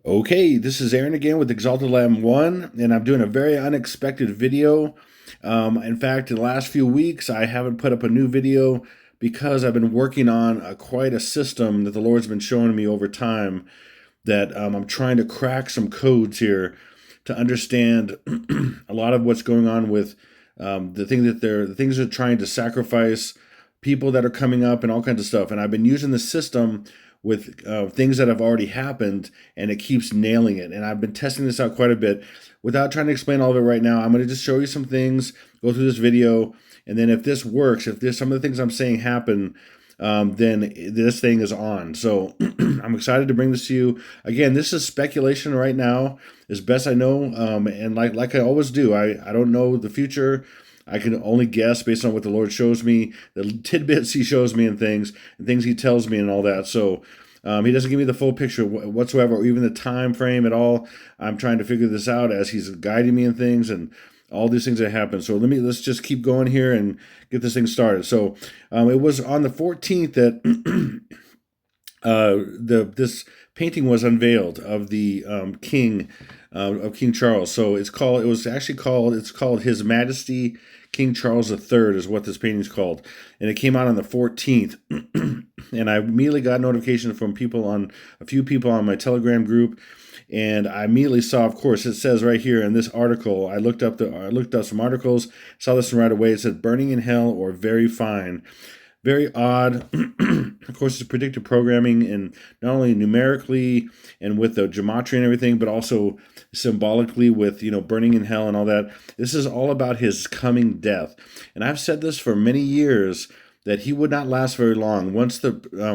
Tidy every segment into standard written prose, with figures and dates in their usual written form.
Okay, this is Aaron again with Exalted Lamb 1, and I'm doing a very unexpected video. In fact, in the last few weeks, I haven't put up a new video because I've been working on quite a system that the Lord's been showing me over time that I'm trying to crack some codes here to understand a lot of what's going on with the things they're trying to sacrifice, people that are coming up, and all kinds of stuff. And I've been using the system with things that have already happened, and it keeps nailing it. And I've been testing this out quite a bit. Without trying to explain all of it right now, I'm going to just show you some things, go through this video, and then if this works, if there's some of the things I'm saying happen, then this thing is on. So I'm excited to bring this to you. Again, this is speculation right now, as best I know, and like I always do, I don't know the future. I can only guess based on what the Lord shows me, the tidbits He shows me, and things He tells me, and all that. So He doesn't give me the full picture whatsoever, or even the time frame at all. I'm trying to figure this out as He's guiding me in things and all these things that happen. So let's just keep going here and get this thing started. So it was on the 14th that this painting was unveiled of the king of King Charles. So it's called His Majesty King Charles III is what this painting is called, and it came out on the 14th. And I immediately got notification from a few people on my Telegram group, and I immediately saw, of course, it says right here in this article. I looked up some articles, saw this one right away. It said "burning in hell" or "very fine." Very odd. Of course, it's predictive programming, and not only numerically and with the gematria and everything, but also symbolically with, burning in hell and all that. This is all about His coming death. And I've said this for many years, that He would not last very long. Once the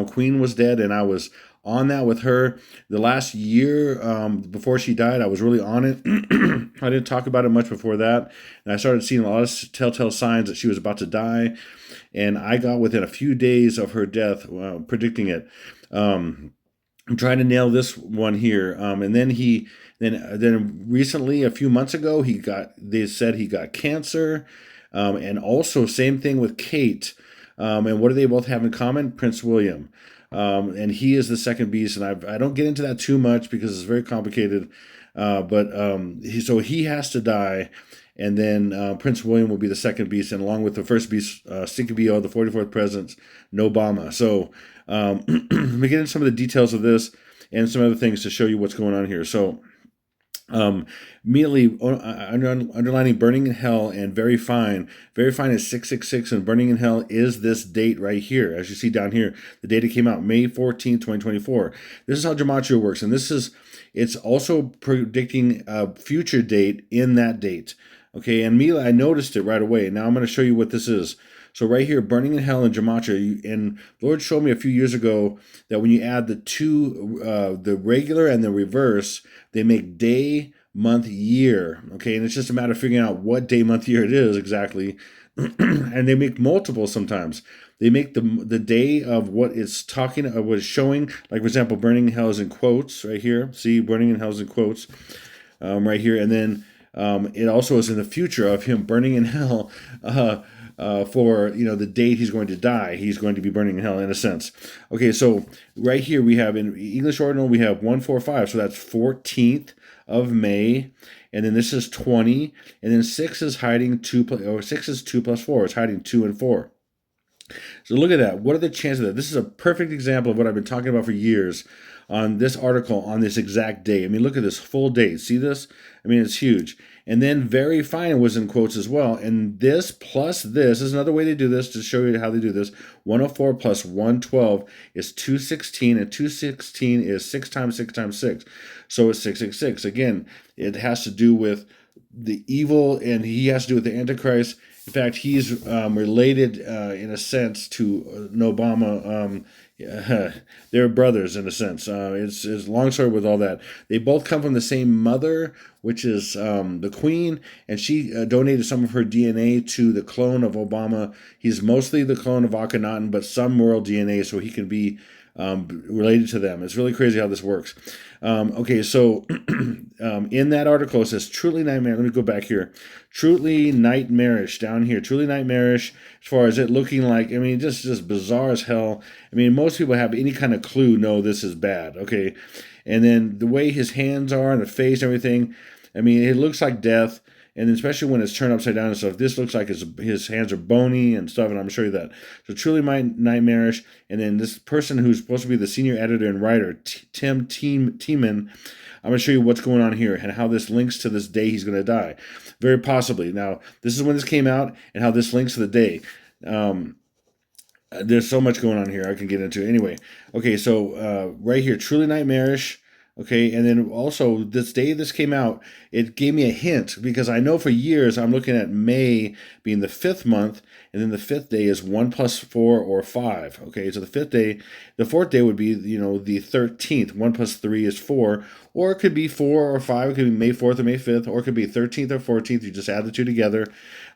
queen was dead, and I was on that with her, the last year before she died, I was really on it. I didn't talk about it much before that, and I started seeing a lot of telltale signs that she was about to die, and I got within a few days of her death predicting it. I'm trying to nail this one here, and then recently, a few months ago, they said he got cancer, and also same thing with Kate. And what do they both have in common? Prince William. And he is the second beast, and I don't get into that too much because it's very complicated. So he has to die, and then Prince William will be the second beast, and along with the first beast, Stinky BO, the 44th president, Obama. So let me get into some of the details of this and some other things to show you what's going on here. So immediately underlining burning in hell and very fine. Very fine is 666, and burning in hell is this date right here. As you see down here, the date it came out, May 14th, 2024. This is how gematria works, and it's also predicting a future date in that date. Okay, and I noticed it right away. Now I'm going to show you what this is. So right here, burning in hell and gematria, and the Lord showed me a few years ago that when you add the two, the regular and the reverse, they make day, month, year. Okay, and it's just a matter of figuring out what day, month, year it is exactly. And they make multiple sometimes. They make the day of what it's talking, what it's showing. Like, for example, burning in hell is in quotes right here. See, burning in hell is in quotes right here. And then it also is in the future of him burning in hell for the date he's going to die. He's going to be burning in hell in a sense. Okay, so right here we have in English ordinal we have 145, so that's 14th of May, and then this is 20, and then 6 is hiding 6 is 2 plus 4. It's hiding 2 and 4. So look at that. What are the chances of that? This is a perfect example of what I've been talking about for years on this article on this exact day. I mean, look at this full date. See this? I mean, it's huge. And then very fine was in quotes as well. And this plus this is another way they do this to show you how they do this. 104 plus 112 is 216, and 216 is 6 times 6 times 6. So it's 666. Again, it has to do with the evil, and he has to do with the Antichrist. In fact, he's related in a sense to Obama. They're brothers in a sense. It's a long story with all that. They both come from the same mother, which is the queen, and she donated some of her DNA to the clone of Obama. He's mostly the clone of Akhenaten, but some royal DNA, so he can be related to them. It's really crazy how this works. Okay, so in that article it says truly nightmare. Let me go back here. Truly nightmarish down here. Truly nightmarish as far as it looking like. I mean, just bizarre as hell. I mean, most people have any kind of clue know this is bad. Okay, and then the way his hands are and the face and everything. I mean, it looks like death. And especially when it's turned upside down and stuff, this looks like his hands are bony and stuff, and I'm going to show you that. So truly nightmarish. And then this person who's supposed to be the senior editor and writer, Tim Tiemann, I'm going to show you what's going on here and how this links to this day he's going to die. Very possibly. Now, this is when this came out and how this links to the day. There's so much going on here I can get into. Anyway, okay, so right here, truly nightmarish. Okay, and then also this day this came out, it gave me a hint because I know for years I'm looking at May being the 5th month, and then the 5th day is 1 plus 4 or 5. Okay, so the 4th day would be, the 13th. 1 plus 3 is 4, or it could be 4 or 5. It could be May 4th or May 5th, or it could be 13th or 14th. You just add the two together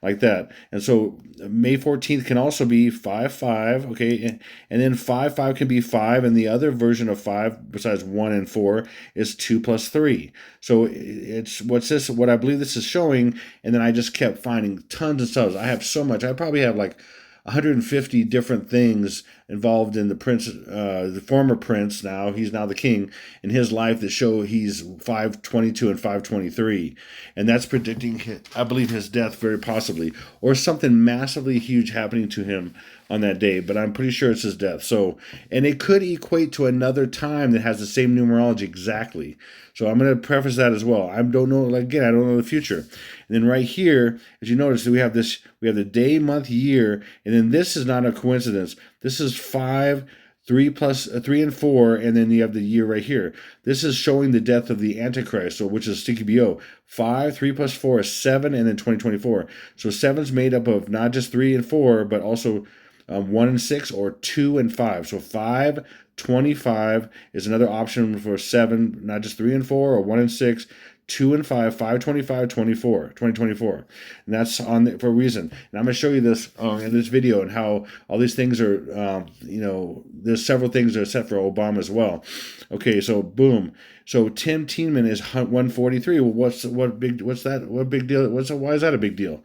like that. And so May 14th can also be 5-5, okay, and then 5-5 can be 5, and the other version of 5 besides 1 and 4 is 2 plus 3. So it's what I believe this is showing, and then I just kept finding tons of stuff. I have so much. I probably have like 150 different things involved in the prince, the former prince. Now he's now the king in his life that show he's 522 and 523, and that's predicting, I believe, his death very possibly, or something massively huge happening to him on that day. But I'm pretty sure it's his death. So, and it could equate to another time that has the same numerology exactly. So I'm going to preface that as well. I don't know. Again, I don't know the future. And then right here, as you notice, we have the day, month, year, and then this is not a coincidence. This is 5, 3 plus 3 and 4, and then you have the year right here. This is showing the death of the Antichrist, so which is Sticky BO. 5, 3 plus 4 is 7, and then 2024. So 7's made up of not just 3 and 4, but also 1 and 6 or 2 and 5. So 5, 25 is another option for 7, not just 3 and 4 or 1 and 6. 2 and 5, 5, 25, 24, 2024. And that's for a reason. And I'm going to show you this in this video and how all these things are, there's several things that are set for Obama as well. Okay, so boom. So Tim Tiemann is 143. Well, what's that? What big deal? Why is that a big deal?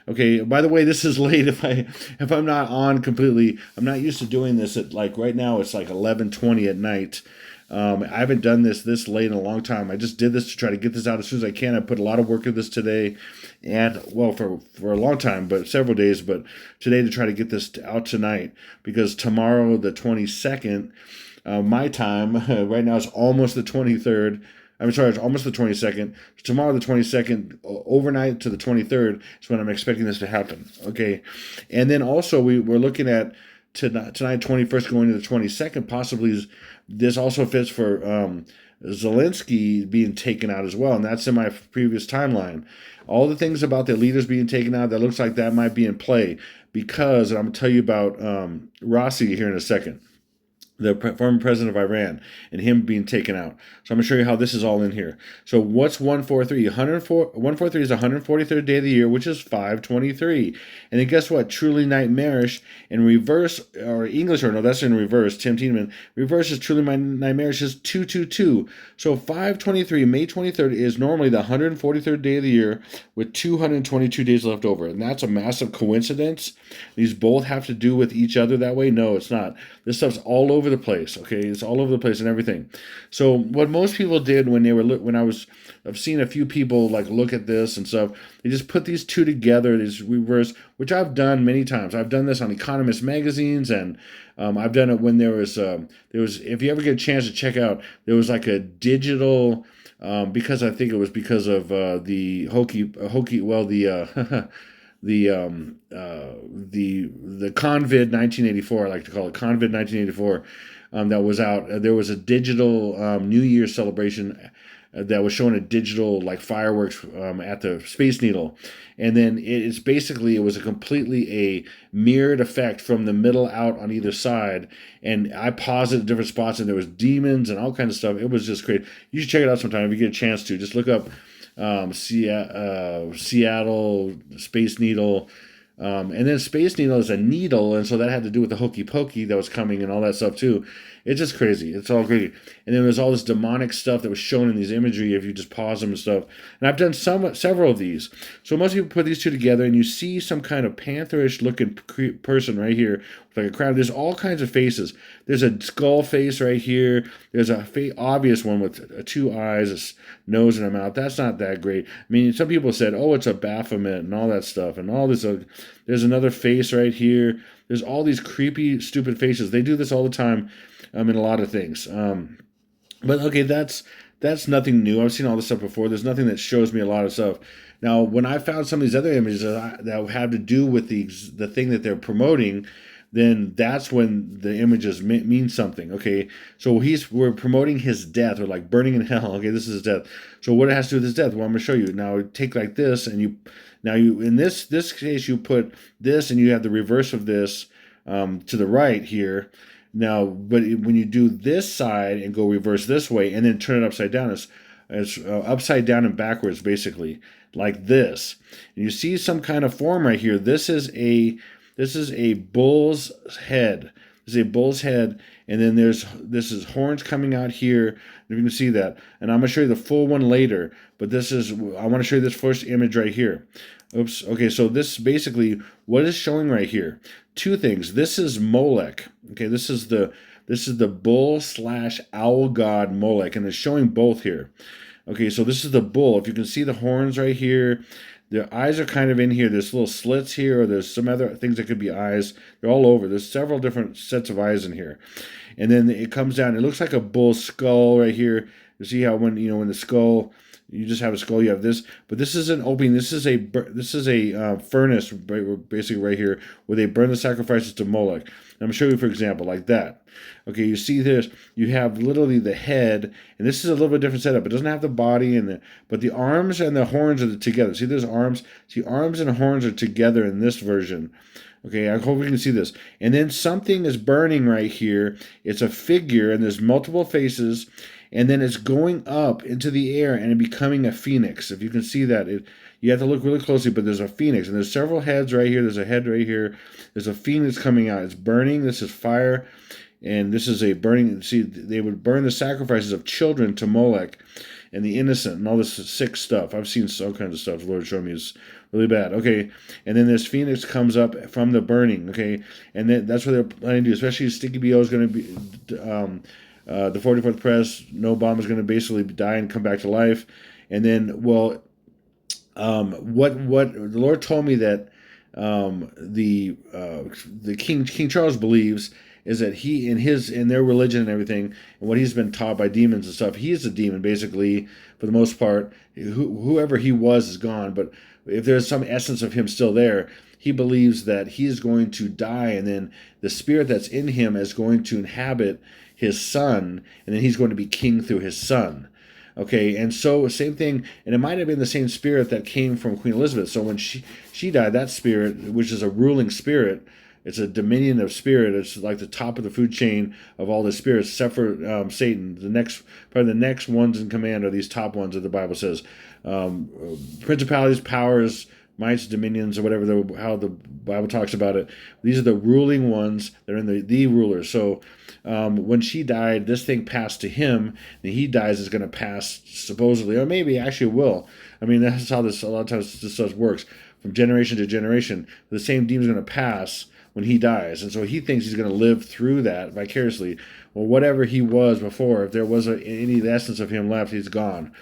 Okay, by the way, this is late if I'm not on completely. I'm not used to doing this at right now it's like 11:20 at night. I haven't done this late in a long time. I just did this to try to get this out as soon as I can. I put a lot of work into this today, and for a long time, but several days. But today to try to get this out tonight, because tomorrow the 22nd, my time right now is almost the 23rd. I'm sorry, it's almost the 22nd. Tomorrow the 22nd, overnight to the 23rd is when I'm expecting this to happen. Okay, and then also we're looking at tonight 21st going to the 22nd. Possibly this also fits for Zelensky being taken out as well, and that's in my previous timeline. All the things about the leaders being taken out, that looks like that might be in play, because I'm going to tell you about Raisi here in a second, the former president of Iran, and him being taken out. So I'm going to show you how this is all in here. So what's 143? 143 is the 143rd day of the year, which is 523. And then guess what? Truly nightmarish in reverse, or English, or no, that's in reverse. Tim Tiemann. Reverse is truly nightmarish is 222. So 523, May 23rd, is normally the 143rd day of the year with 222 days left over. And that's a massive coincidence. These both have to do with each other that way? No, it's not. This stuff's all over the place, okay? It's all over the place and everything. So what most people did I've seen a few people look at this and stuff, they just put these two together, these reverse, which I've done many times. I've done this on Economist magazines, and I've done it when there was, if you ever get a chance to check out, there was a digital, because I think it was because of the the Convid 1984, I like to call it Convid 1984, that was out. There was a digital New Year's celebration that was showing a digital fireworks at the Space Needle, and then it was a completely mirrored effect from the middle out on either side, and I paused it at different spots, and there was demons and all kinds of stuff. It was just great. You should check it out sometime if you get a chance to. Just look up Seattle Space Needle, and then Space Needle is a needle, and so that had to do with the hokey pokey that was coming and all that stuff too. It's just crazy. It's all crazy. And then there's all this demonic stuff that was shown in these imagery if you just pause them and stuff. And I've done several of these. So most people put these two together, and you see some kind of pantherish looking person right here with like a crown. There's all kinds of faces. There's a skull face right here. There's a obvious one with two eyes, a nose, and a mouth. That's not that great. I mean, some people said, oh, it's a Baphomet and all that stuff and all this. There's another face right here. There's all these creepy, stupid faces. They do this all the time in a lot of things. But okay, that's nothing new. I've seen all this stuff before. There's nothing that shows me a lot of stuff. Now, when I found some of these other images that have to do with the thing that they're promoting, then that's when the images mean something. Okay, so we're promoting his death, or like burning in hell. Okay, this is his death. So what it has to do with his death? Well, I'm going to show you. Now take like this, and you in this case you put this, and you have the reverse of this to the right here. Now, but when you do this side and go reverse this way, and then turn it upside down, it's upside down and backwards, basically like this. And you see some kind of form right here. This is a bull's head. This is a bull's head, and then this is horns coming out here. You can see that, and I'm gonna show you the full one later. But I want to show you this first image right here. Oops. Okay, so this basically what is showing right here. Two things. This is Molech. Okay, this is the bull / owl god Molech, and it's showing both here. Okay, so this is the bull. If you can see the horns right here, their eyes are kind of in here. There's little slits here, or there's some other things that could be eyes. They're all over. There's several different sets of eyes in here. And then it comes down. It looks like a bull's skull right here. You see how when the skull, you just have a skull, you have this. But this is an opening. This is a furnace basically right here where they burn the sacrifices to Moloch. I'm going to show you, for example, like that. Okay, you see this. You have literally the head, and this is a little bit different setup. It doesn't have the body, but the arms and the horns are together. See, there's arms. See, arms and horns are together in this version. Okay, I hope you can see this. And then something is burning right here. It's a figure, and there's multiple faces, and then it's going up into the air and becoming a phoenix. If you can see that, you have to look really closely, but there's a phoenix, and there's several heads right here. There's a head right here. There's a phoenix coming out. It's burning. This is fire, and this is a burning. See, they would burn the sacrifices of children to Molech and the innocent and all this sick stuff. I've seen all kinds of stuff. The Lord showed me is really bad. Okay, and then this phoenix comes up from the burning. Okay, and then that's what they're planning to do. Especially Sticky B.O. is going to be the 44th press. No bomb is going to basically die and come back to life. And then, what the Lord told me that the King Charles believes is that he in their religion and everything, and what he's been taught by demons and stuff, he is a demon basically for the most part. Whoever he was is gone, but if there's some essence of him still there, he believes that he is going to die, and then the spirit that's in him is going to inhabit his son, and then he's going to be king through his son. Okay, and so same thing, and it might have been the same spirit that came from Queen Elizabeth. So when she died, that spirit, which is a ruling spirit, it's a dominion of spirit. It's like the top of the food chain of all the spirits, except for Satan. Probably the next ones in command are these top ones that the Bible says. Principalities, powers, mights, dominions, or whatever, how the Bible talks about it. These are the ruling ones. They're in the rulers. So when she died, this thing passed to him, and he dies, is going to pass supposedly, or maybe actually will. I mean, that's how a lot of times this stuff works, from generation to generation. The same demon's going to pass when he dies, and so he thinks he's going to live through that vicariously. Well, whatever he was before, if there was any essence of him left, he's gone.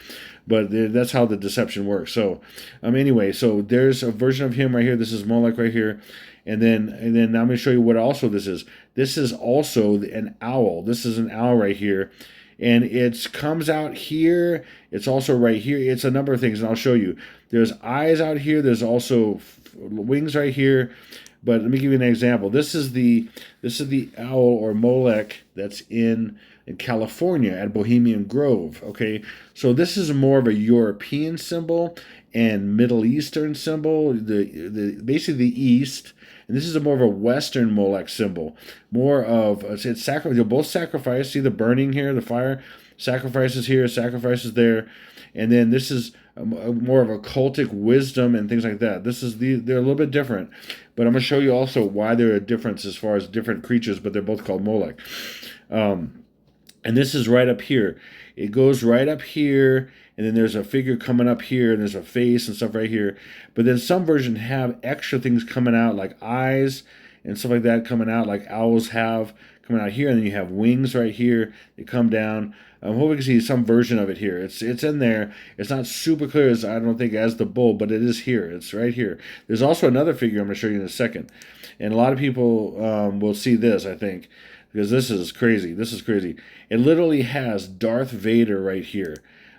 But that's how the deception works. So, anyway, so there's a version of him right here. This is Molech right here, and then I'm going to show you what also this is. This is also an owl. This is an owl right here, and it comes out here. It's also right here. It's a number of things, and I'll show you. There's eyes out here. There's also wings right here. But let me give you an example. This is the owl or Molech that's in California at Bohemian Grove. Okay, so this is more of a European symbol and Middle Eastern symbol. Basically the East, and this is more of a Western Molech symbol. More of it's sacrifice. You'll both sacrifice. See the burning here, the fire. Sacrifices here, sacrifices there, and then this is more of a cultic wisdom and things like that. They're a little bit different, but I'm going to show you also why there are differences as far as different creatures, but they're both called Molech. And this is right up here. It goes right up here, and then there's a figure coming up here, and there's a face and stuff right here. But then some versions have extra things coming out, like eyes and stuff like that coming out, like owls have coming out here, and then you have wings right here. They come down. I hope we can see some version of it here. It's in there. It's not super clear, as I don't think, as the bull, but it is here. It's right here. There's also another figure I'm going to show you in a second. And a lot of people will see this, I think, because this is crazy. This is crazy. It literally has Darth Vader right here.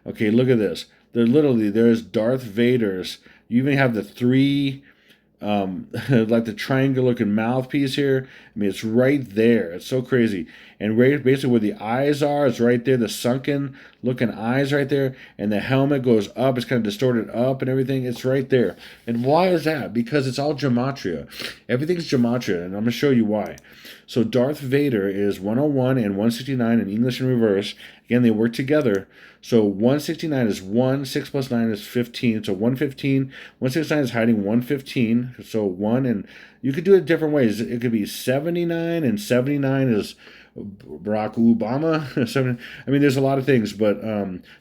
Okay, look at this. There's Darth Vader's. You even have the three, like the triangle looking mouthpiece here. I mean, it's right there. It's so crazy. And right, basically where the eyes are, it's right there. The sunken looking eyes right there. And the helmet goes up. It's kind of distorted up and everything. It's right there. And why is that? Because it's all gematria. Everything's gematria. And I'm going to show you why. So Darth Vader is 101 and 169 in English in reverse. Again, they work together. So 169 is 1, 6 plus 9 is 15. So 115, 169 is hiding 115. So 1, and you could do it different ways. It could be 79, and 79 is Barack Obama. I mean, there's a lot of things, but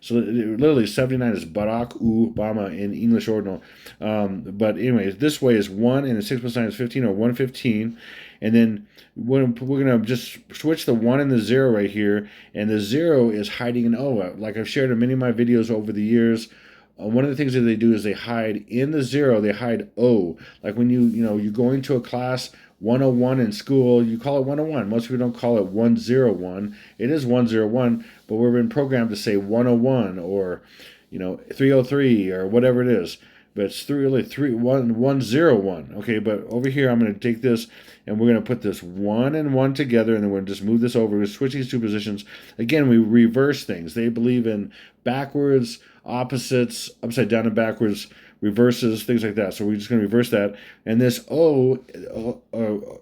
so literally 79 is Barack Obama in English ordinal. But anyways, this way is 1, and the 6 plus 9 is 15, or 115. And then we're going to just switch the 1 and the 0 right here. And the 0 is hiding an O. Like I've shared in many of my videos over the years, one of the things that they do is they hide in the 0, they hide O. Like when you're going to a class 101 in school, you call it 101. Most people don't call it 101. It is 101, but we've been programmed to say 101 or 303 or whatever it is. But it's really 101. Okay, but over here I'm going to take this and we're going to put this 1 and 1 together, and then we're going to just move this over. We switch these two positions. Again, we reverse things. They believe in backwards, opposites, upside down and backwards, reverses, things like that. So we're just going to reverse that. And this O,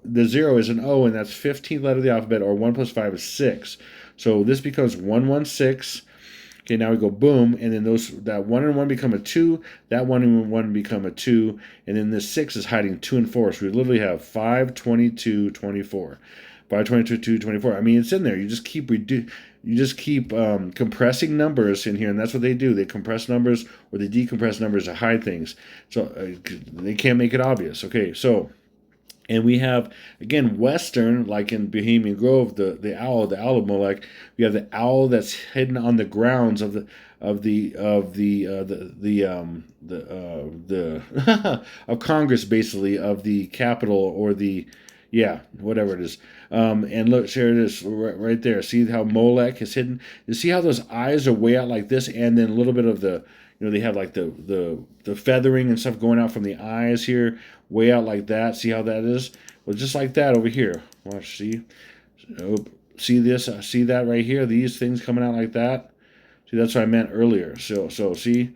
the 0 is an O, and that's 15th letter of the alphabet, or 1 plus 5 is 6. So this becomes 116. Okay, now we go boom, and then that 1 and 1 become a 2, that 1 and 1 become a 2, and then this 6 is hiding 2 and 4. So we literally have 5, 22, 24. 5, 22, 24. I mean, it's in there. You just keep compressing numbers in here, and that's what they do. They compress numbers or they decompress numbers to hide things. So they can't make it obvious. Okay, so. And we have, again, Western, like in Bohemian Grove, the owl of Molech. We have the owl that's hidden on the grounds of of Congress, basically, of the Capitol, or whatever it is. And look, here it is right there. See how Molech is hidden? You see how those eyes are way out like this, and then a little bit of the, they have like the feathering and stuff going out from the eyes here, way out like that. See how that is? Well, just like that over here. Watch, see? See this? See that right here? These things coming out like that? See, that's what I meant earlier. So see?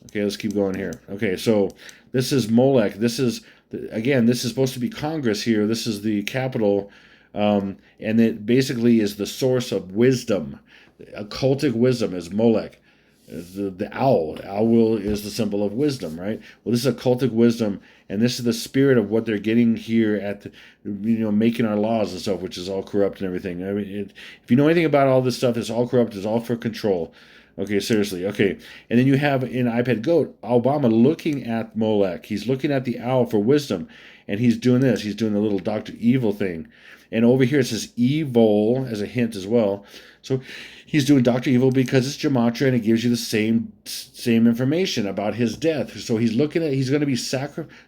Okay, let's keep going here. Okay, so this is Molech. This is, again, this is supposed to be Congress here. This is the Capitol. And it basically is the source of wisdom. Occultic wisdom is Molech. The owl. The owl is the symbol of wisdom, right? Well, this is occultic wisdom, and this is the spirit of what they're getting here at making our laws and stuff, which is all corrupt and everything. I mean, if you know anything about all this stuff, it's all corrupt. It's all for control. Okay, seriously. Okay, and then you have in iPad Goat, Obama looking at Molech. He's looking at the owl for wisdom, and he's doing this. He's doing the little Dr. Evil thing. And over here it says evil as a hint as well. So he's doing Dr. Evil because it's gematria, and it gives you the same information about his death. So he's looking at, he's going to be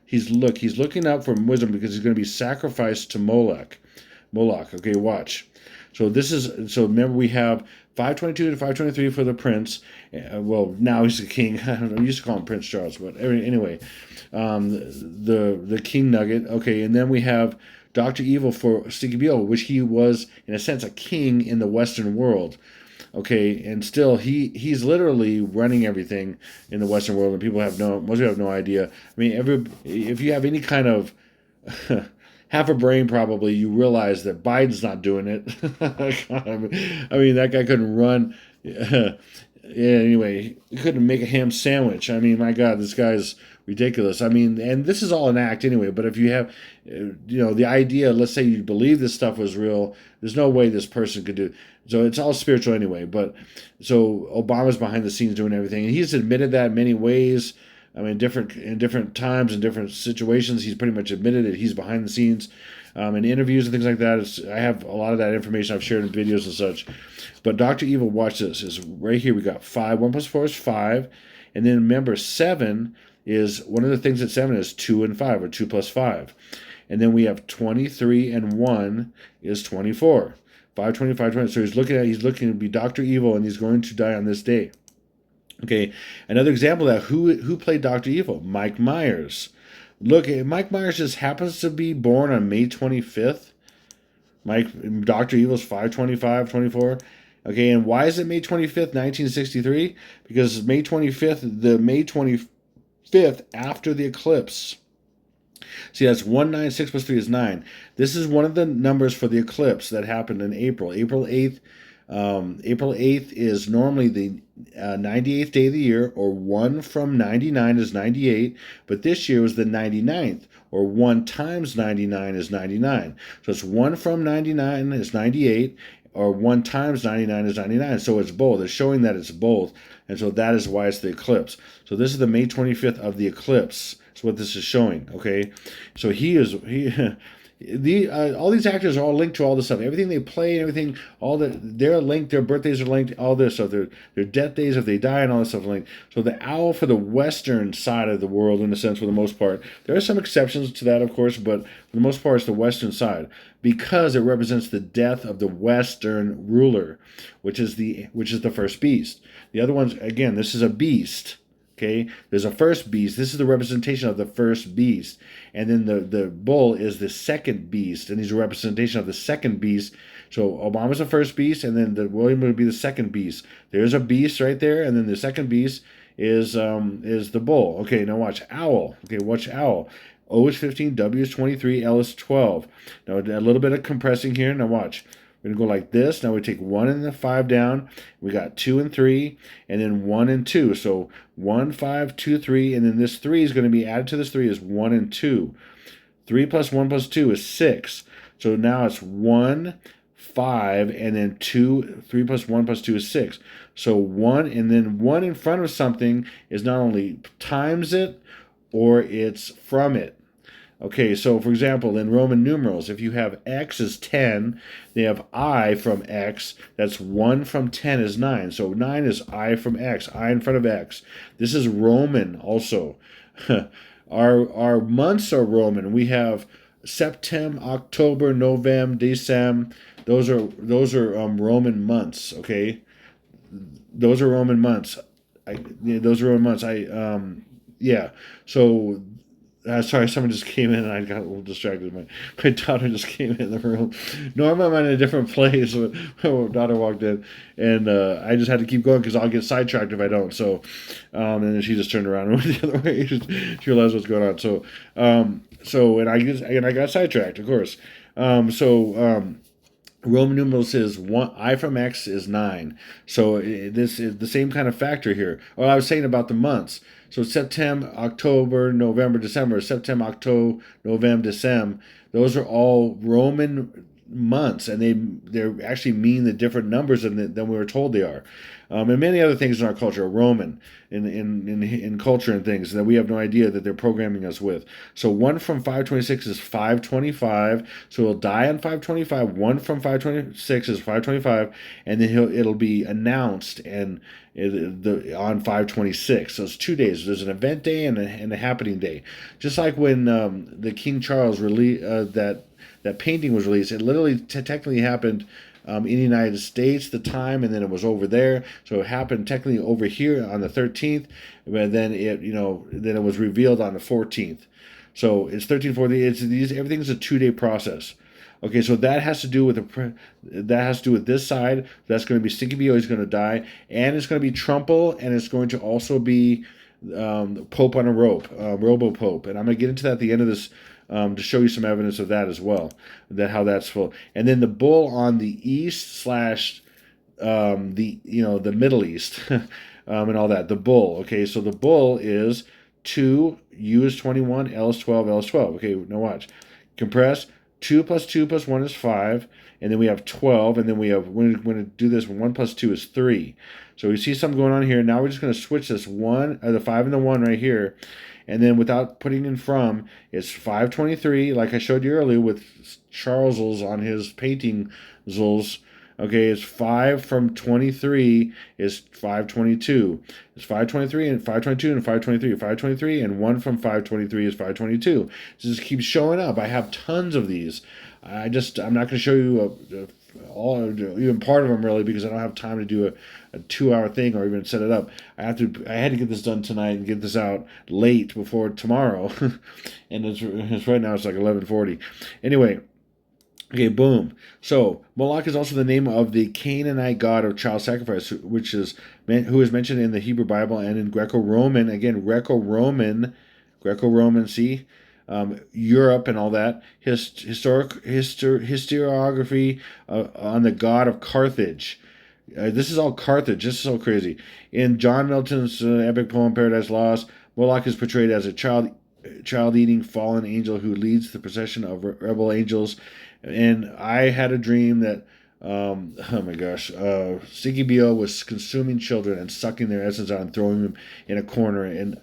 he's looking up for wisdom because he's going to be sacrificed to Moloch. Okay, watch. So remember we have 522 to 523 for the prince. Well, now he's the king. I used to call him Prince Charles, but anyway, the king nugget. Okay, and then we have Dr. Evil for Sticky Bill, which he was, in a sense, a king in the Western world. Okay, and still he's literally running everything in the Western world, and most people have no idea. I mean, if you have any kind of half a brain, probably you realize that Biden's not doing it. I mean, that guy couldn't run. Yeah, anyway, he couldn't make a ham sandwich. I mean, my God, this guy's ridiculous. I mean, and this is all an act anyway. But if you have, the idea, let's say you believe this stuff was real, there's no way this person could do. So it's all spiritual anyway. But so Obama's behind the scenes doing everything, and he's admitted that in many ways. I mean, in different times and different situations, he's pretty much admitted that he's behind the scenes. In interviews and things like that. I have a lot of that information I've shared in videos and such. But Dr. Evil, watch this. Is right here we got 5. 1 plus 4 is 5. And then remember, 7 is, one of the things at 7 is 2 and 5, or 2 plus 5. And then we have 23 and 1 is 24. 5, 25, 20. So he's looking to be Dr. Evil, and he's going to die on this day. Okay, another example of that, who played Dr. Evil? Mike Myers. Look, Mike Myers just happens to be born on May 25th. Dr. Evil's 5/25/24. Okay, and why is it May 25th, 1963? Because May 25th after the eclipse. See, that's 196 plus 3 is 9. This is one of the numbers for the eclipse that happened in April. April 8th. April 8th is normally the 98th day of the year, or 1 from 99 is 98, but this year was the 99th, or 1 times 99 is 99. So it's 1 from 99 is 98, or 1 times 99 is 99. So it's both. It's showing that it's both, and so that is why it's the eclipse. So this is the May 25th of the eclipse. That's what this is showing, okay? So all these actors are all linked to all this stuff. Everything they play, everything, they're linked. Their birthdays are linked. All this stuff. Their death days, if they die, and all this stuff linked. So the owl for the western side of the world, in a sense, for the most part, there are some exceptions to that, of course, but for the most part, it's the western side, because it represents the death of the western ruler, which is the first beast. The other ones, again, this is a beast. Okay, there's a first beast. This is the representation of the first beast. And then the bull is the second beast, and he's a representation of the second beast. So Obama's the first beast, and then William would be the second beast. There's a beast right there, and then the second beast is the bull. Okay, now watch owl. Okay, watch owl. O is 15, W is 23, L is 12. Now a little bit of compressing here. Now watch. We're going to go like this. Now we take 1 and the 5 down. We got 2 and 3, and then 1 and 2. So 1, 5, 2, 3, and then this 3 is going to be added to this 3 is 1 and 2. 3 plus 1 plus 2 is 6. So now it's 1, 5, and then 2. 3 plus 1 plus 2 is 6. So 1, and then 1 in front of something is not only times it, or it's from it. Okay, so for example, in Roman numerals, if you have X is 10, they have I from X, that's 1 from 10 is 9. So 9 is I from X, I in front of X. This is Roman also. Our months are Roman. We have September, October, November, December. Those are Roman months, okay? Those are Roman months. Yeah. So sorry, someone just came in and I got a little distracted. My daughter just came in the room. Normally I'm in a different place when my daughter walked in, and I just had to keep going because I'll get sidetracked if I don't. So, and then she just turned around and went the other way. She realized what's going on. So, and I got sidetracked, of course. Roman numeral says I from X is 9. So this is the same kind of factor here. Well, I was saying about the months. So September, October, November, December. September, October, November, December. Those are all Roman months, and they actually mean the different numbers than we were told they are. And many other things in our culture are Roman in culture and things that we have no idea that they're programming us with. So 1 from 526 is 525. So he'll die on 525. 1 from 526 is 525, and then it'll be announced on 526. So it's 2 days. There's an event day and a happening day. Just like when the King Charles released that painting was released, it literally technically happened in the United States the time, and then it was over there. So it happened technically over here on the 13th, but then it was revealed on the 14th. So it's 13, 14. Everything's a 2-day process. Okay, so that has to do with this side. That's going to be Stinky Bo. He's going to die, and it's going to be Trumple, and it's going to also be Pope on a rope, Robo Pope, and I'm going to get into that at the end of this. To show you some evidence of that as well, how that's full. And then the bull on the east / the Middle East and all that. The bull. Okay, so the bull is 2, U is 21, L is 12, L is 12. Okay, now watch. Compress, 2 plus 2 plus 1 is 5, and then we have 12, and then we have, when to do this, 1 plus 2 is 3. So we see something going on here. Now we're just going to switch this 1, the 5 and the 1 right here, and then without putting in from, it's 523, like I showed you earlier with Charles's on his painting Zul's. Okay, it's 5 from 23 is 522. It's 523 and 522 and 523. 523 and 1 from 523 is 522. It just keeps showing up. I have tons of these. I'm not going to show you all, even part of them really, because I don't have time to do a 2-hour thing or even set it up. I had to get this done tonight and get this out late before tomorrow. And it's right now it's like 11:40. Anyway, okay, boom. So Moloch is also the name of the Canaanite god of child sacrifice, who is mentioned in the Hebrew Bible and in Greco-Roman. Again, Greco-Roman. See, Europe and all that. Historiography on the god of Carthage. This is all Carthage. This is so crazy. In John Milton's epic poem Paradise Lost, Moloch is portrayed as a child-eating fallen angel who leads the procession of rebel angels. And I had a dream that, oh my gosh, CGBO was consuming children and sucking their essence out and throwing them in a corner, and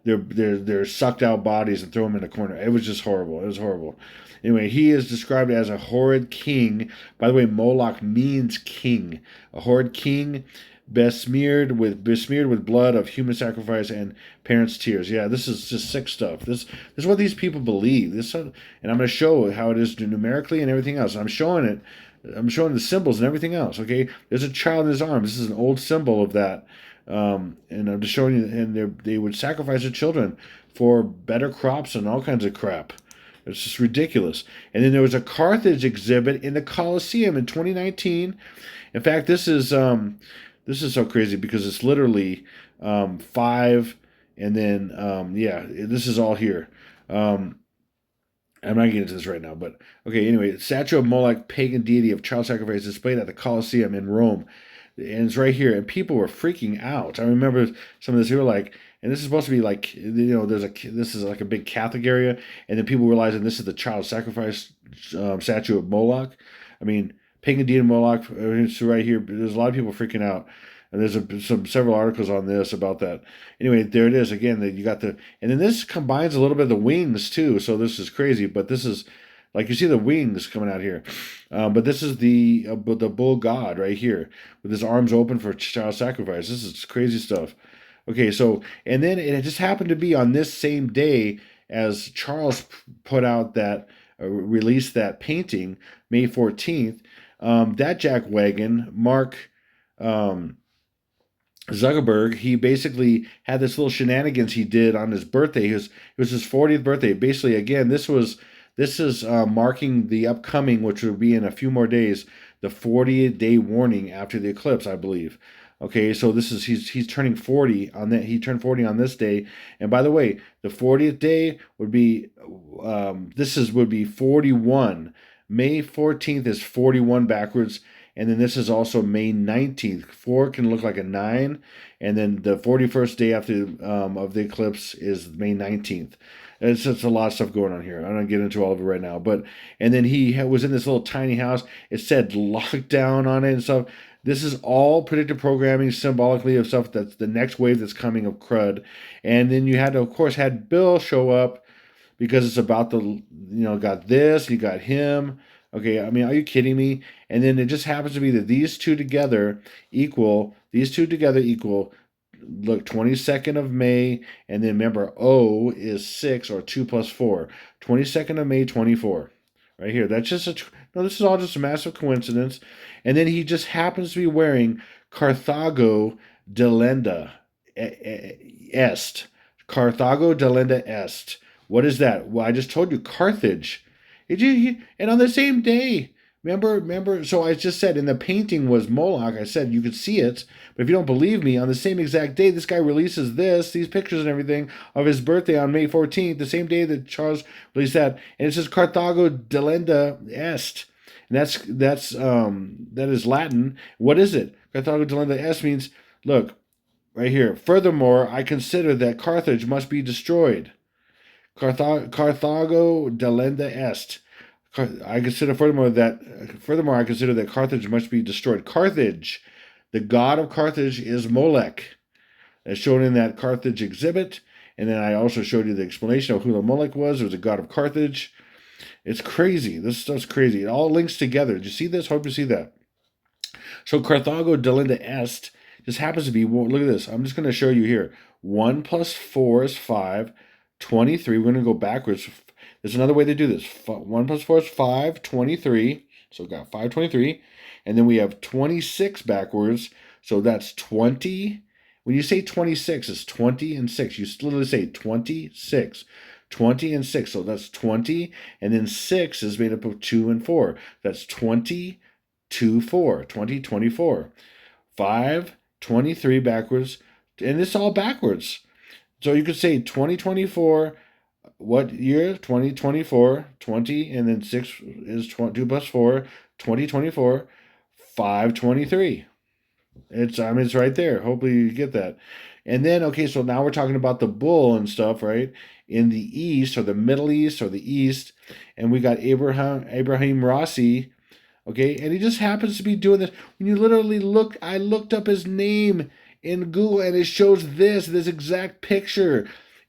their sucked out bodies and throw them in a corner. It was just horrible. It was horrible. Anyway, he is described as a horrid king. By the way, Moloch means king. A horrid king besmeared with blood of human sacrifice and parents' tears. Yeah, this is just sick stuff. This is what these people believe. And I'm going to show how it is numerically and everything else. I'm showing it. I'm showing the symbols and everything else. Okay, there's a child in his arms. This is an old symbol of that. And I'm just showing you. And they would sacrifice their children for better crops and all kinds of crap. It's just ridiculous. And then there was a Carthage exhibit in the Colosseum in 2019. In fact, this is so crazy because it's literally 5, and then this is all here. I'm not getting into this right now, but okay. Anyway, statue of Moloch, pagan deity of child sacrifice, displayed at the Colosseum in Rome, and it's right here. And people were freaking out. I remember some of this. They were like, and this is supposed to be like, this is like a big Catholic area, and then people realizing this is the child sacrifice statue of Moloch. I mean, pagan deity of Moloch. It's right here. There's a lot of people freaking out. And there's several articles on this about that. Anyway, there it is again. That you got and then this combines a little bit of the wings too. So this is crazy. But this is like you see the wings coming out here. But this is the bull god right here with his arms open for child sacrifice. This is crazy stuff. Okay, so and then it just happened to be on this same day as Charles put out that released that painting, May 14th. That jackwagon, Mark. Zuckerberg, he basically had this little shenanigans he did on his birthday. It was his 40th birthday. Basically, again, this is marking the upcoming, which will be in a few more days, the 40th day warning after the eclipse, I believe. Okay, so this is he's turning 40 on that. He turned 40 on this day, and by the way, the 40th day would be would be 41. May 14th is 41 backwards. And then this is also May 19th. 4 can look like a 9. And then the 41st day after of the eclipse is May 19th. It's just a lot of stuff going on here. I'm not going to get into all of it right now. And then he was in this little tiny house. It said lockdown on it and stuff. This is all predictive programming symbolically of stuff that's the next wave that's coming of crud. And then you of course, had Bill show up because it's about got this, you got him. Okay, I mean, are you kidding me? And then it just happens to be that these two together equal, look, 22nd of May, and then remember, O is 6, or 2 plus 4. 22nd of May, 24. Right here. That's just this is all just a massive coincidence. And then he just happens to be wearing Carthago delenda est. Carthago delenda est. What is that? Well, I just told you, Carthage. And on the same day, remember, so I just said in the painting was Moloch. I said you could see it, but if you don't believe me, on the same exact day, this guy releases these pictures and everything of his birthday on May 14th, the same day that Charles released that, and it says Carthago delenda est, and that is Latin. What is it? Carthago delenda est means, look, right here. Furthermore, I consider that Carthage must be destroyed. Carthago delenda est. I consider furthermore I consider that Carthage must be destroyed. Carthage, the god of Carthage is Molech, as shown in that Carthage exhibit. And then I also showed you the explanation of who the Moloch was. It was a god of Carthage. It's crazy. This stuff's crazy. It all links together. Did you see this? Hope you see that. So Carthago delenda est just happens to be, look at this. I'm just going to show you here. 1 plus 4 is 5. 23. We're going to go backwards. There's another way to do this. 1 plus 4 is 5. 23. So we've got 523. And then we have 26 backwards. So that's 20. When you say 26, it's 20 and 6. You literally say 26. 20 and 6. So that's 20. And then 6 is made up of 2 and 4. That's 20, 2, 4. 20, 24. 5, 23 backwards. And it's all backwards. So you could say 2024. What year? 2024. 20. And then 6 is 2 plus 4. 2024. 523. It's right there. Hopefully you get that. And then, okay, so now we're talking about the bull and stuff, right? In the East, or the Middle East, or the East. And we got Abraham Raisi, okay? And he just happens to be doing this. When you literally look, I looked up his name in Google, and it shows this exact picture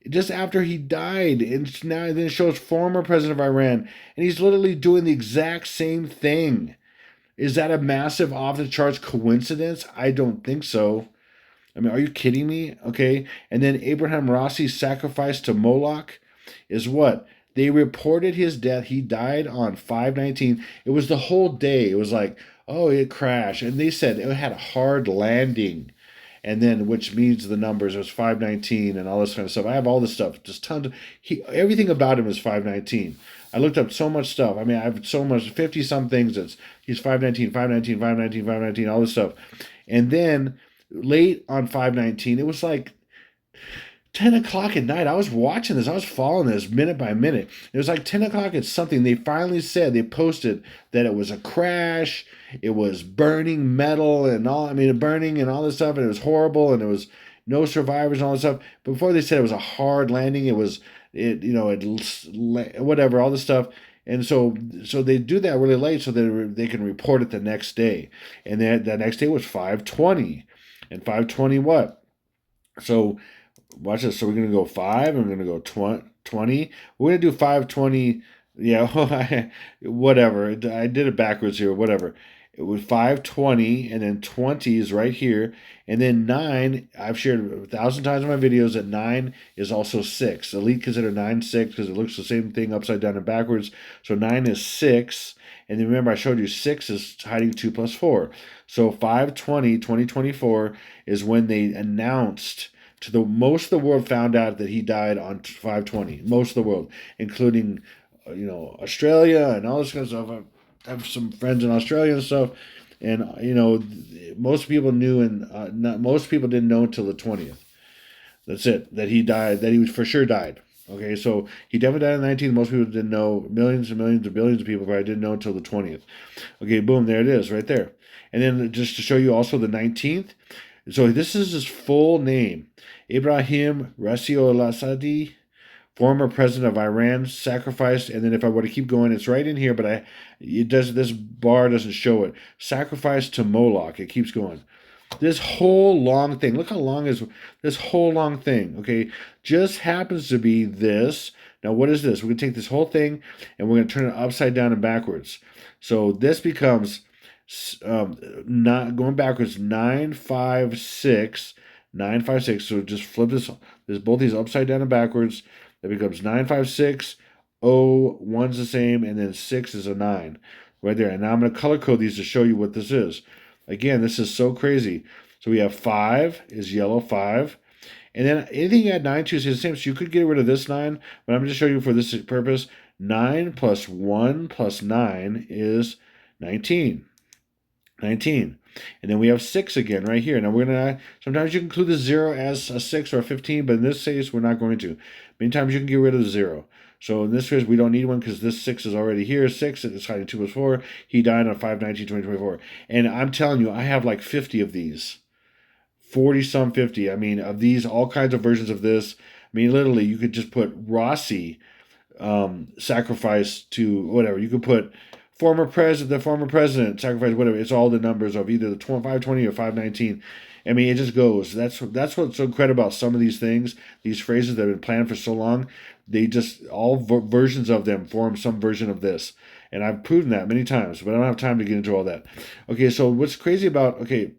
just after he died. And now then it shows former president of Iran. And he's literally doing the exact same thing. Is that a massive off-the-charts coincidence? I don't think so. I mean, are you kidding me? Okay. And then Abraham Raisi's sacrifice to Moloch is what? They reported his death. He died on 5/19. It was the whole day. It was like, oh, it crashed. And they said it had a hard landing. And then, which means the numbers, it was 5/19 and all this kind of stuff. I have all this stuff. Just tons of, everything about him is 5/19. I looked up so much stuff. I mean, I have so much, 50-some things. He's 5/19, 5/19, 5/19, 5/19, all this stuff. And then late on 5/19, it was like 10 o'clock at night. I was watching this. I was following this minute by minute. It was like 10 o'clock at something. They finally said, they posted that it was a crash. It was burning metal and all, burning and all this stuff. And it was horrible. And there was no survivors and all this stuff. But before they said it was a hard landing, whatever, all this stuff. And so they do that really late so that they can report it the next day. And that next day was 5/20. And 5/20 what? So watch this. So we're going to go 5 and we're going to go 20. We're going to do 5/20. Yeah, whatever. I did it backwards here, whatever. It was 5/20, and then 20 is right here. And then 9, I've shared 1,000 times in my videos that 9 is also 6. Elite consider 9 6 because it looks the same thing upside down and backwards. So 9 is 6. And then remember, I showed you 6 is hiding 2 plus 4. So 5/20, 2024 is when they announced to most of the world found out that he died on 5/20. Most of the world, including, Australia and all this kind of stuff. I have some friends in Australia and stuff, and most people knew, and most people didn't know until the 20th. That's it. That he died. That he for sure died. Okay, so he definitely died on the 19th. Most people didn't know. Millions and millions and billions of people probably didn't know until the 20th. Okay, boom, there it is, right there. And then just to show you also the 19th. So this is his full name, Ibrahim Raisi al-Assadi, former president of Iran, sacrificed. And then if I were to keep going, it's right in here, but this bar doesn't show it. Sacrificed to Moloch. It keeps going. This whole long thing. Look how long is this whole long thing. Okay, just happens to be this. Now what is this? We're gonna take this whole thing and we're gonna turn it upside down and backwards. So this becomes not going backwards. 956. 956. So just flip this. There's both these upside down and backwards. That becomes 956. 1's the same, and then 6 is a 9 right there. And now I'm going to color code these to show you what this is. Again, this is so crazy. So we have 5 is yellow 5. And then anything you add 9 to is the same. So you could get rid of this 9, but I'm going to show you for this purpose. 9 plus 1 plus 9 is 19. 19. And then we have 6 again right here. Now we're going to, sometimes you can include the 0 as a 6 or a 15, but in this case, we're not going to. Many times you can get rid of the 0. So in this case, we don't need one because this 6 is already here. 6 is hiding 2 plus 4. He died on 5/19/2024. And I'm telling you, I have like 50 of these. 40 some 50. I mean, of these, all kinds of versions of this. I mean, literally, you could just put Raisi sacrifice to whatever. You could put the former president sacrifice, whatever. It's all the numbers of either the 520 or 519. I mean, it just goes. That's what's so incredible about some of these things, these phrases that have been planned for so long. They just, all versions of them form some version of this. And I've proven that many times, but I don't have time to get into all that. Okay, so what's crazy about, okay,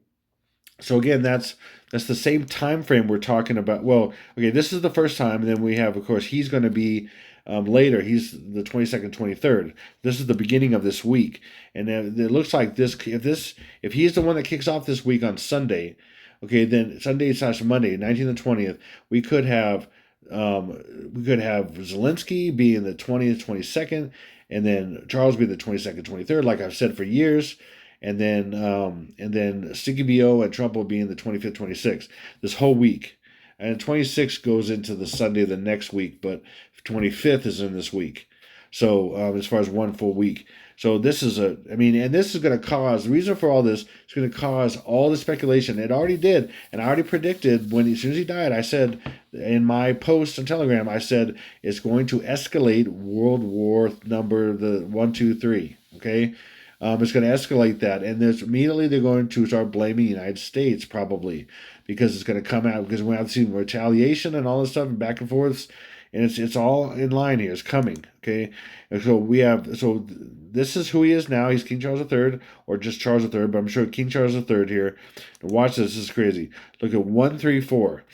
so again, that's the same time frame we're talking about. Well, okay, this is the first time, and then we have, of course, he's going to be later. He's the 22nd, 23rd. This is the beginning of this week, and it looks like if he's the one that kicks off this week on Sunday, okay, then Sunday/Monday, 19th and 20th, we could have Zelensky being the 20th, 22nd, and then Charles be the 22nd, 23rd, like I've said for years. And then Sticky BO and Trump will be in the 25th, 26th, this whole week. And 26th goes into the Sunday of the next week, but 25th is in this week. So as far as one full week. So this is and this is going to cause, the reason for all this is going to cause all the speculation. It already did. And I already predicted as soon as he died, I said in my post on Telegram, I said it's going to escalate World War number 1, 2, 3. Okay. It's going to escalate that, and immediately they're going to start blaming the United States, probably, because it's going to come out, because we have to see retaliation and all this stuff and back and forth, and it's all in line here. It's coming, okay? And so this is who he is now. He's King Charles III, or just Charles III, but I'm sure King Charles III here. And watch this. This is crazy. Look at 134.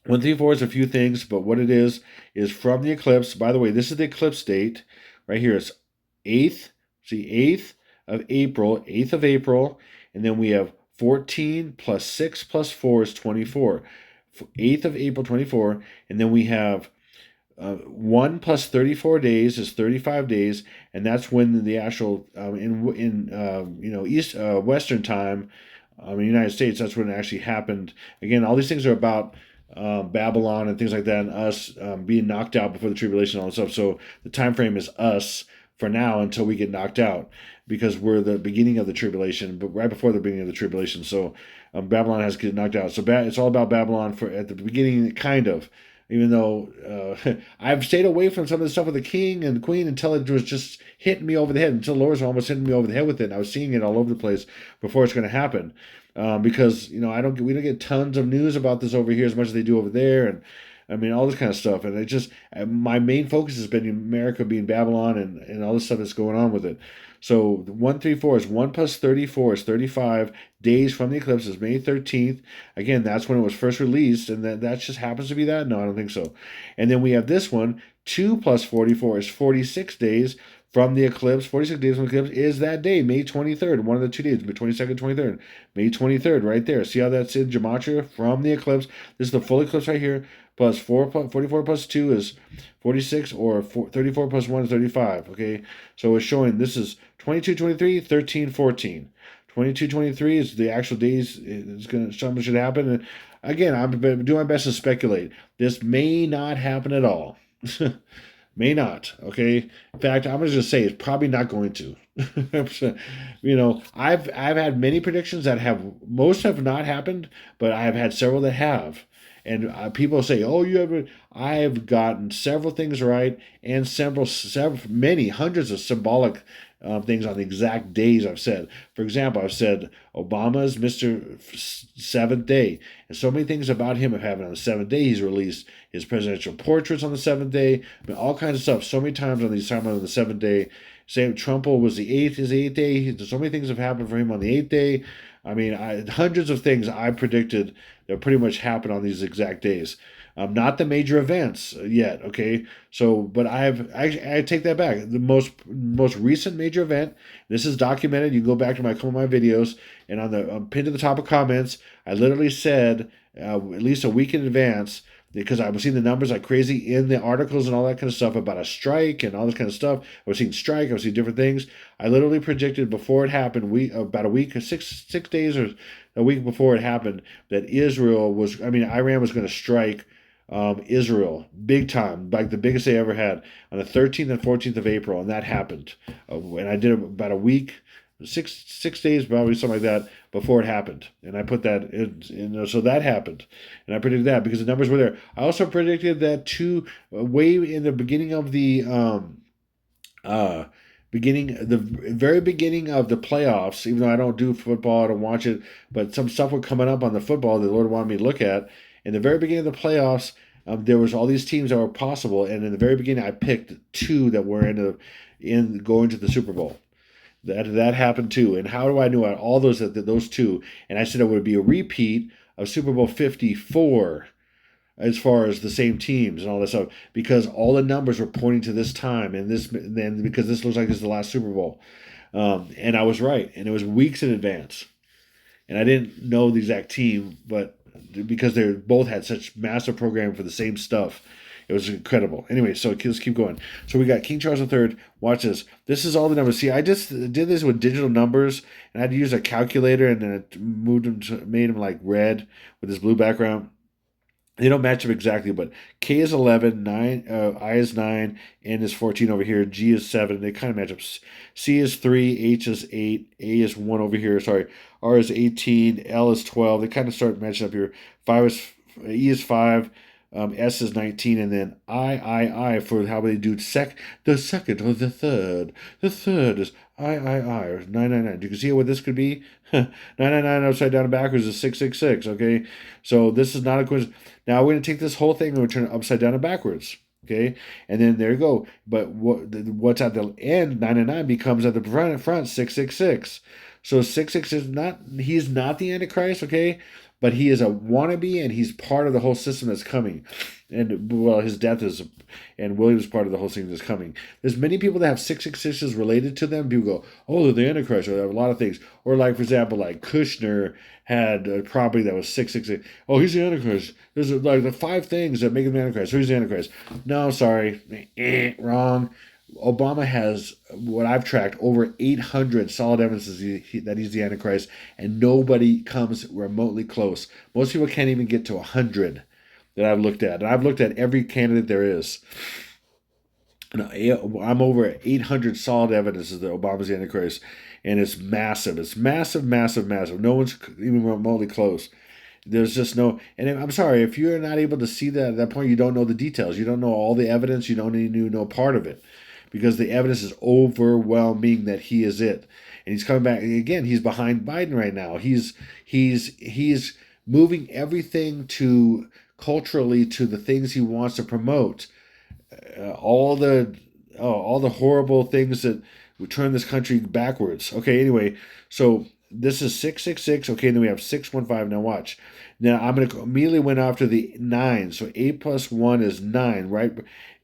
134 is a few things, but what it is from the eclipse. By the way, this is the eclipse date right here. It's 8th. See, 8th of April, and then we have 14 plus 6 plus 4 is 24. 8th of April, 24, and then we have 1 plus 34 days is 35 days, and that's when the actual East Western time, in the United States, that's when it actually happened. Again, all these things are about Babylon and things like that, and us being knocked out before the tribulation and all this stuff. So the time frame is us for now until we get knocked out, because we're the beginning of the tribulation, but right before the beginning of the tribulation. So Babylon has to get knocked out. So it's all about Babylon at the beginning, kind of. Even though I've stayed away from some of the stuff with the king and the queen until it was just hitting me over the head, until Laura's almost hitting me over the head with it. And I was seeing it all over the place before it's going to happen, because we don't get tons of news about this over here as much as they do over there, and I mean, all this kind of stuff. And it just, my main focus has been America being Babylon and all this stuff that's going on with it. So 134 is 1 plus 34 is 35 days from the eclipse. Is May 13th. Again, that's when it was first released. And that just happens to be that? No, I don't think so. And then we have this one, 2 plus 44 is 46 days from the eclipse. 46 days from the eclipse is that day, May 23rd, one of the 2 days, May 22nd, 23rd. May 23rd, right there. See how that's in gematria from the eclipse? This is the full eclipse right here. Plus 44 plus 2 is 46, or 34 plus 1 is 35, okay? So it's showing this is 22, 23, 13, 14. 22, 23 is the actual days. Something should happen. And again, I'm doing my best to speculate. This may not happen at all. May not, okay? In fact, I'm going to just say it's probably not going to. I've had many predictions that most have not happened, but I have had several that have. And people say, "Oh, you haven't." I have gotten several things right, and many hundreds of symbolic things on the exact days I've said. For example, I've said Obama's Mr. Seventh Day, and so many things about him have happened on the seventh day. He's released his presidential portraits on the seventh day. I mean, all kinds of stuff. So many times on these times on the seventh day. Same Trump was his eighth day. So many things have happened for him on the eighth day. I mean, hundreds of things I predicted that pretty much happen on these exact days. Not the major events yet, okay? So, but I take that back. The most recent major event, this is documented. You can go back to couple of my videos, and on the pinned to the top of comments, I literally said at least a week in advance, because I was seeing the numbers like crazy in the articles and all that kind of stuff about a strike and all this kind of stuff. I was seeing strike, I was seeing different things. I literally predicted before it happened, about a week, 6 days or a week before it happened, that Iran was going to strike Israel big time, like the biggest they ever had, on the 13th and 14th of April, and that happened. And I did it about a week six days, probably something like that, before it happened. And I put that in, so that happened, and I predicted that because the numbers were there. I also predicted that way in the beginning of the uh, the very beginning of the playoffs. Even though I don't do football, I don't watch it, but some stuff was coming up on the football that the Lord wanted me to look at. In the very beginning of the playoffs, there was all these teams that were possible, and in the very beginning, I picked two that were in going to the Super Bowl. That happened too. And how do I know all those two? And I said it would be a repeat of Super Bowl 54 as far as the same teams and all this stuff, because all the numbers were pointing to this time, and then because this looks like this is the last Super Bowl. And I was right, and it was weeks in advance. And I didn't know the exact team, but because they both had such massive programming for the same stuff, it was incredible. Anyway, so let's keep going. So we got King Charles III. Watch this. This is all the numbers. See, I just did this with digital numbers, and I had to use a calculator, and then it made them like red with this blue background. They don't match up exactly, but K is 11, 9, I is 9, N is 14 over here, G is 7. They kind of match up. C is 3, H is 8, A is 1 over here. Sorry, R is 18, L is 12. They kind of start matching up here. E is 5, S is 19, and then I for how they do the second or the third. The third is I, or 999. You can see what this could be? 999 upside down and backwards is 666, okay? So this is not a coincidence. Now we're going to take this whole thing and we're turn it upside down and backwards, okay? And then there you go. But what's at the end, 999, becomes at the front 666. So 666 he's not the Antichrist, okay? But he is a wannabe, and he's part of the whole system that's coming. And, well, his death is, and William's part of the whole thing that's coming. There's many people that have 666 related to them. People go, oh, they're the Antichrist, or they have a lot of things. Or, like, for example, like Kushner had a property that was 666. Oh, he's the Antichrist. There's, like, the 5 things that make him the Antichrist. So he's the Antichrist. No, sorry. Wrong. Obama has, what I've tracked, over 800 solid evidence that he's the Antichrist, and nobody comes remotely close. Most people can't even get to 100 that I've looked at. And I've looked at every candidate there is. And I'm over 800 solid evidences that Obama's the Antichrist, and it's massive. It's massive, massive, massive. No one's even remotely close. There's just no, and I'm sorry, if you're not able to see that at that point, you don't know the details. You don't know all the evidence. You don't even know part of it, because the evidence is overwhelming that he is it. And he's coming back again. He's behind Biden right now. He's moving everything culturally to the things he wants to promote. All the horrible things that would turn this country backwards. Okay, anyway, so this is 666. Okay, and then we have 615. Now watch. Now I'm going to immediately went after the 9. So 8 plus 1 is 9, right?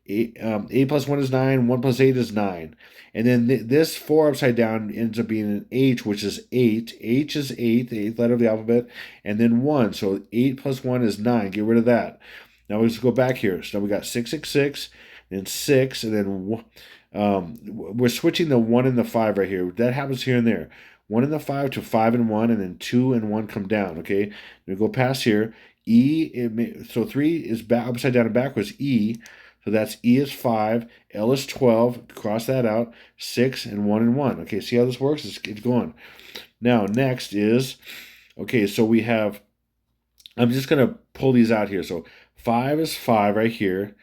8 plus 1 is 9, 1 plus 8 is 9. And then this 4 upside down ends up being an H, which is 8. H is 8, the 8th letter of the alphabet, and then 1. So 8 plus 1 is 9. Get rid of that. Now let's go back here. So now we got 666, then 6, and then we're switching the 1 and the 5 right here. That happens here and there. 1 and the 5 to 5 and 1, and then 2 and 1 come down, okay? We go past here. So 3 is upside down and backwards, E. So that's E is 5, L is 12, cross that out, 6 and 1 and 1. Okay, see how this works? It's going. Now, next is, okay, so we have, I'm just going to pull these out here. So 5 is 5 right here,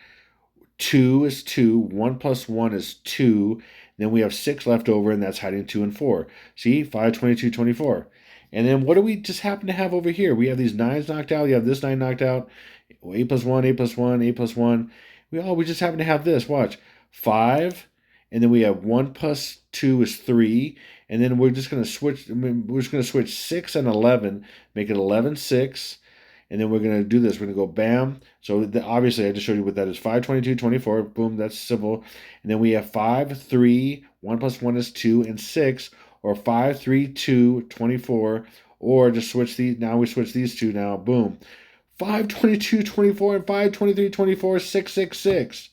2 is 2, 1 plus 1 is 2, then we have 6 left over, and that's hiding 2 and 4. See, 5, 22, 24. And then what do we just happen to have over here? We have these 9s knocked out. You have this 9 knocked out. 8 plus 1, 8 plus 1, 8 plus 1. We just happen to have this. Watch. 5, and then we have 1 plus 2 is 3, and then we're just going to switch. We're just going to switch 6 and 11, make it 11, 6, and then we're going to do this. We're going to go bam. So obviously, I just showed you what that is. 5, 22, 24. Boom, that's simple. And then we have 5, 3, 1 plus 1 is 2, and 6, or 5, 3, 2, 24, or just switch these. Now we switch these two now. Boom. 5, 22, 24, and 5, 23, 24, 6, 6, 6.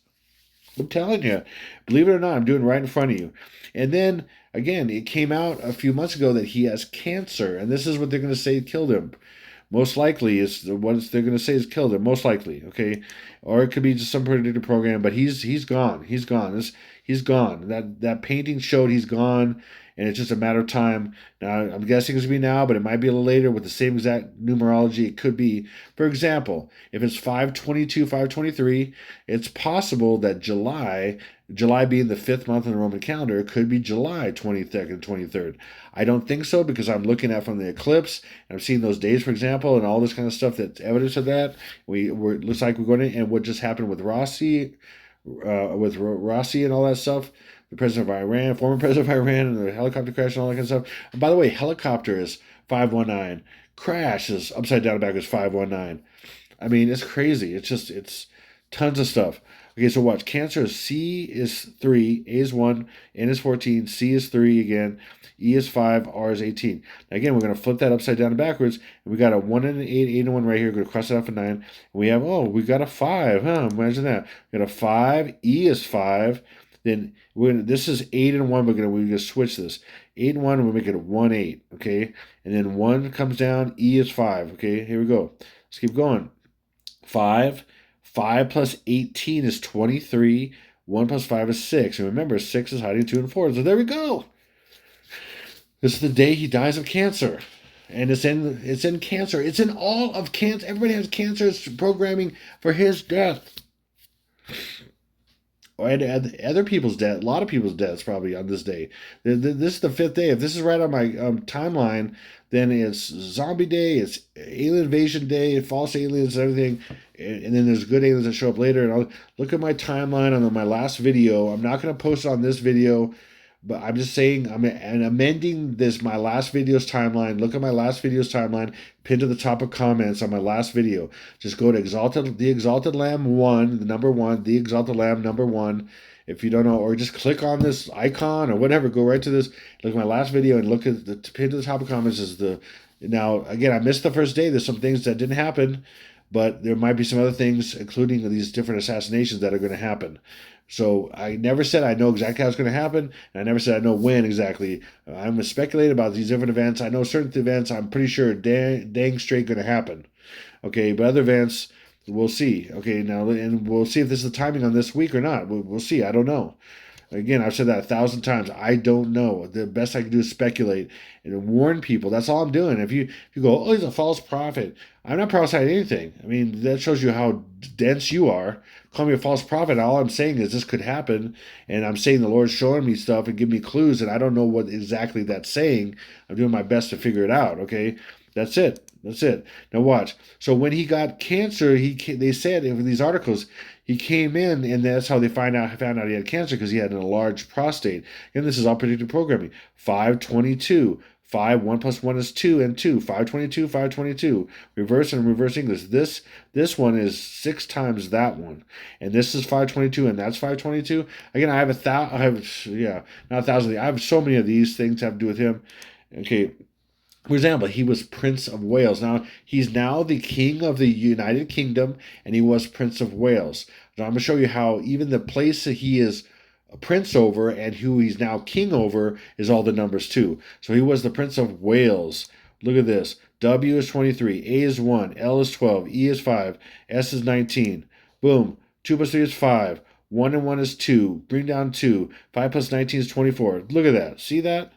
I'm telling you, believe it or not, I'm doing it right in front of you. And then, again, it came out a few months ago that he has cancer, and this is what they're going to say killed him. Most likely is what they're going to say is killed him. Most likely, okay, or it could be just some predictive program. But he's gone. He's gone. He's gone. That painting showed he's gone, and it's just a matter of time. Now, I'm guessing it's going to be now, but it might be a little later with the same exact numerology. It could be, for example, if it's 522, 523, it's possible that July being the fifth month in the Roman calendar, could be July 22nd, 23rd. I don't think so because I'm looking at from the eclipse and I'm seeing those days, for example, and all this kind of stuff that's evidence of that. It looks like we're going to, and what just happened with Raisi, and all that stuff, the president of Iran, former president of Iran, and the helicopter crash and all that kind of stuff. And by the way, helicopter is 519. Crash is upside down and backwards 519. I mean, it's crazy. It's tons of stuff. Okay, so watch. Cancer is C is 3, A is 1, N is 14, C is 3 again, E is 5, R is 18. Now again, we're going to flip that upside down and backwards. And we got a 1 and an 8, 8 and 1 right here. We're going to cross it out for 9. And we have, we got a 5. Imagine that. We got a 5, E is 5. Then this is 8 and 1. We're going to switch this. 8 and 1, and we'll make it a 1, 8. Okay? And then 1 comes down, E is 5. Okay, here we go. Let's keep going. 5 plus 18 is 23. 1 plus 5 is 6. And remember, 6 is hiding 2 and 4. So there we go. This is the day he dies of cancer. And it's in cancer. It's in all of cancer. Everybody has cancer. It's programming for his death. And other people's death. A lot of people's deaths probably on this day. This is the 5th day. If this is right on my timeline, then it's zombie day, it's alien invasion day, false aliens, everything. And then there's good aliens that show up later. And I'll look at my timeline on my last video. I'm not going to post it on this video, but I'm just saying I'm amending my last video's timeline. Look at my last video's timeline, pinned to the top of comments on my last video. Just go to the Exalted Lamb 1, the number 1, the Exalted Lamb number 1. If you don't know, or just click on this icon or whatever, go right to this, look at my last video and look at the pin to the top of comments now, again, I missed the first day. There's some things that didn't happen, but there might be some other things, including these different assassinations that are going to happen. So I never said I know exactly how it's going to happen, and I never said I know when exactly. I'm speculating about these different events. I know certain events I'm pretty sure dang straight going to happen. Okay, but other events, we'll see. Okay, now, and we'll see if this is the timing on this week or not. We'll see. I don't know. Again, I've said that 1,000 times. I don't know. The best I can do is speculate and warn people. That's all I'm doing. If you go, he's a false prophet, I'm not prophesying anything. I mean, that shows you how dense you are. Call me a false prophet. All I'm saying is this could happen, and I'm saying the Lord's showing me stuff and giving me clues, and I don't know what exactly that's saying. I'm doing my best to figure it out, okay? That's it. Now watch. So when he got cancer, they said in these articles, he came in, and that's how they found out he had cancer, because he had an enlarged prostate. And this is all predictive programming. 522. 5, 1 plus 1 is 2, and 2. 522, 522. Reverse and reverse English. This one is 6 times that one. And this is 522, and that's 522. Again, I have not 1,000. I have so many of these things have to do with him. Okay. For example, he was Prince of Wales. Now, he's now the King of the United Kingdom, and he was Prince of Wales. Now, I'm going to show you how even the place that he is a prince over and who he's now king over is all the numbers too. So he was the Prince of Wales. Look at this. W is 23, A is 1, L is 12, E is 5, S is 19. Boom. 2 plus 3 is 5. 1 and 1 is 2. Bring down 2. 5 plus 19 is 24. Look at that. See that?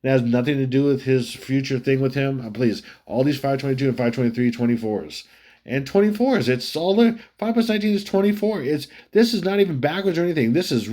It has nothing to do with his future thing with him. Please, all these 522 and 523, 24s. And 24s, it's all the 5 plus 19 is 24. This is not even backwards or anything. This is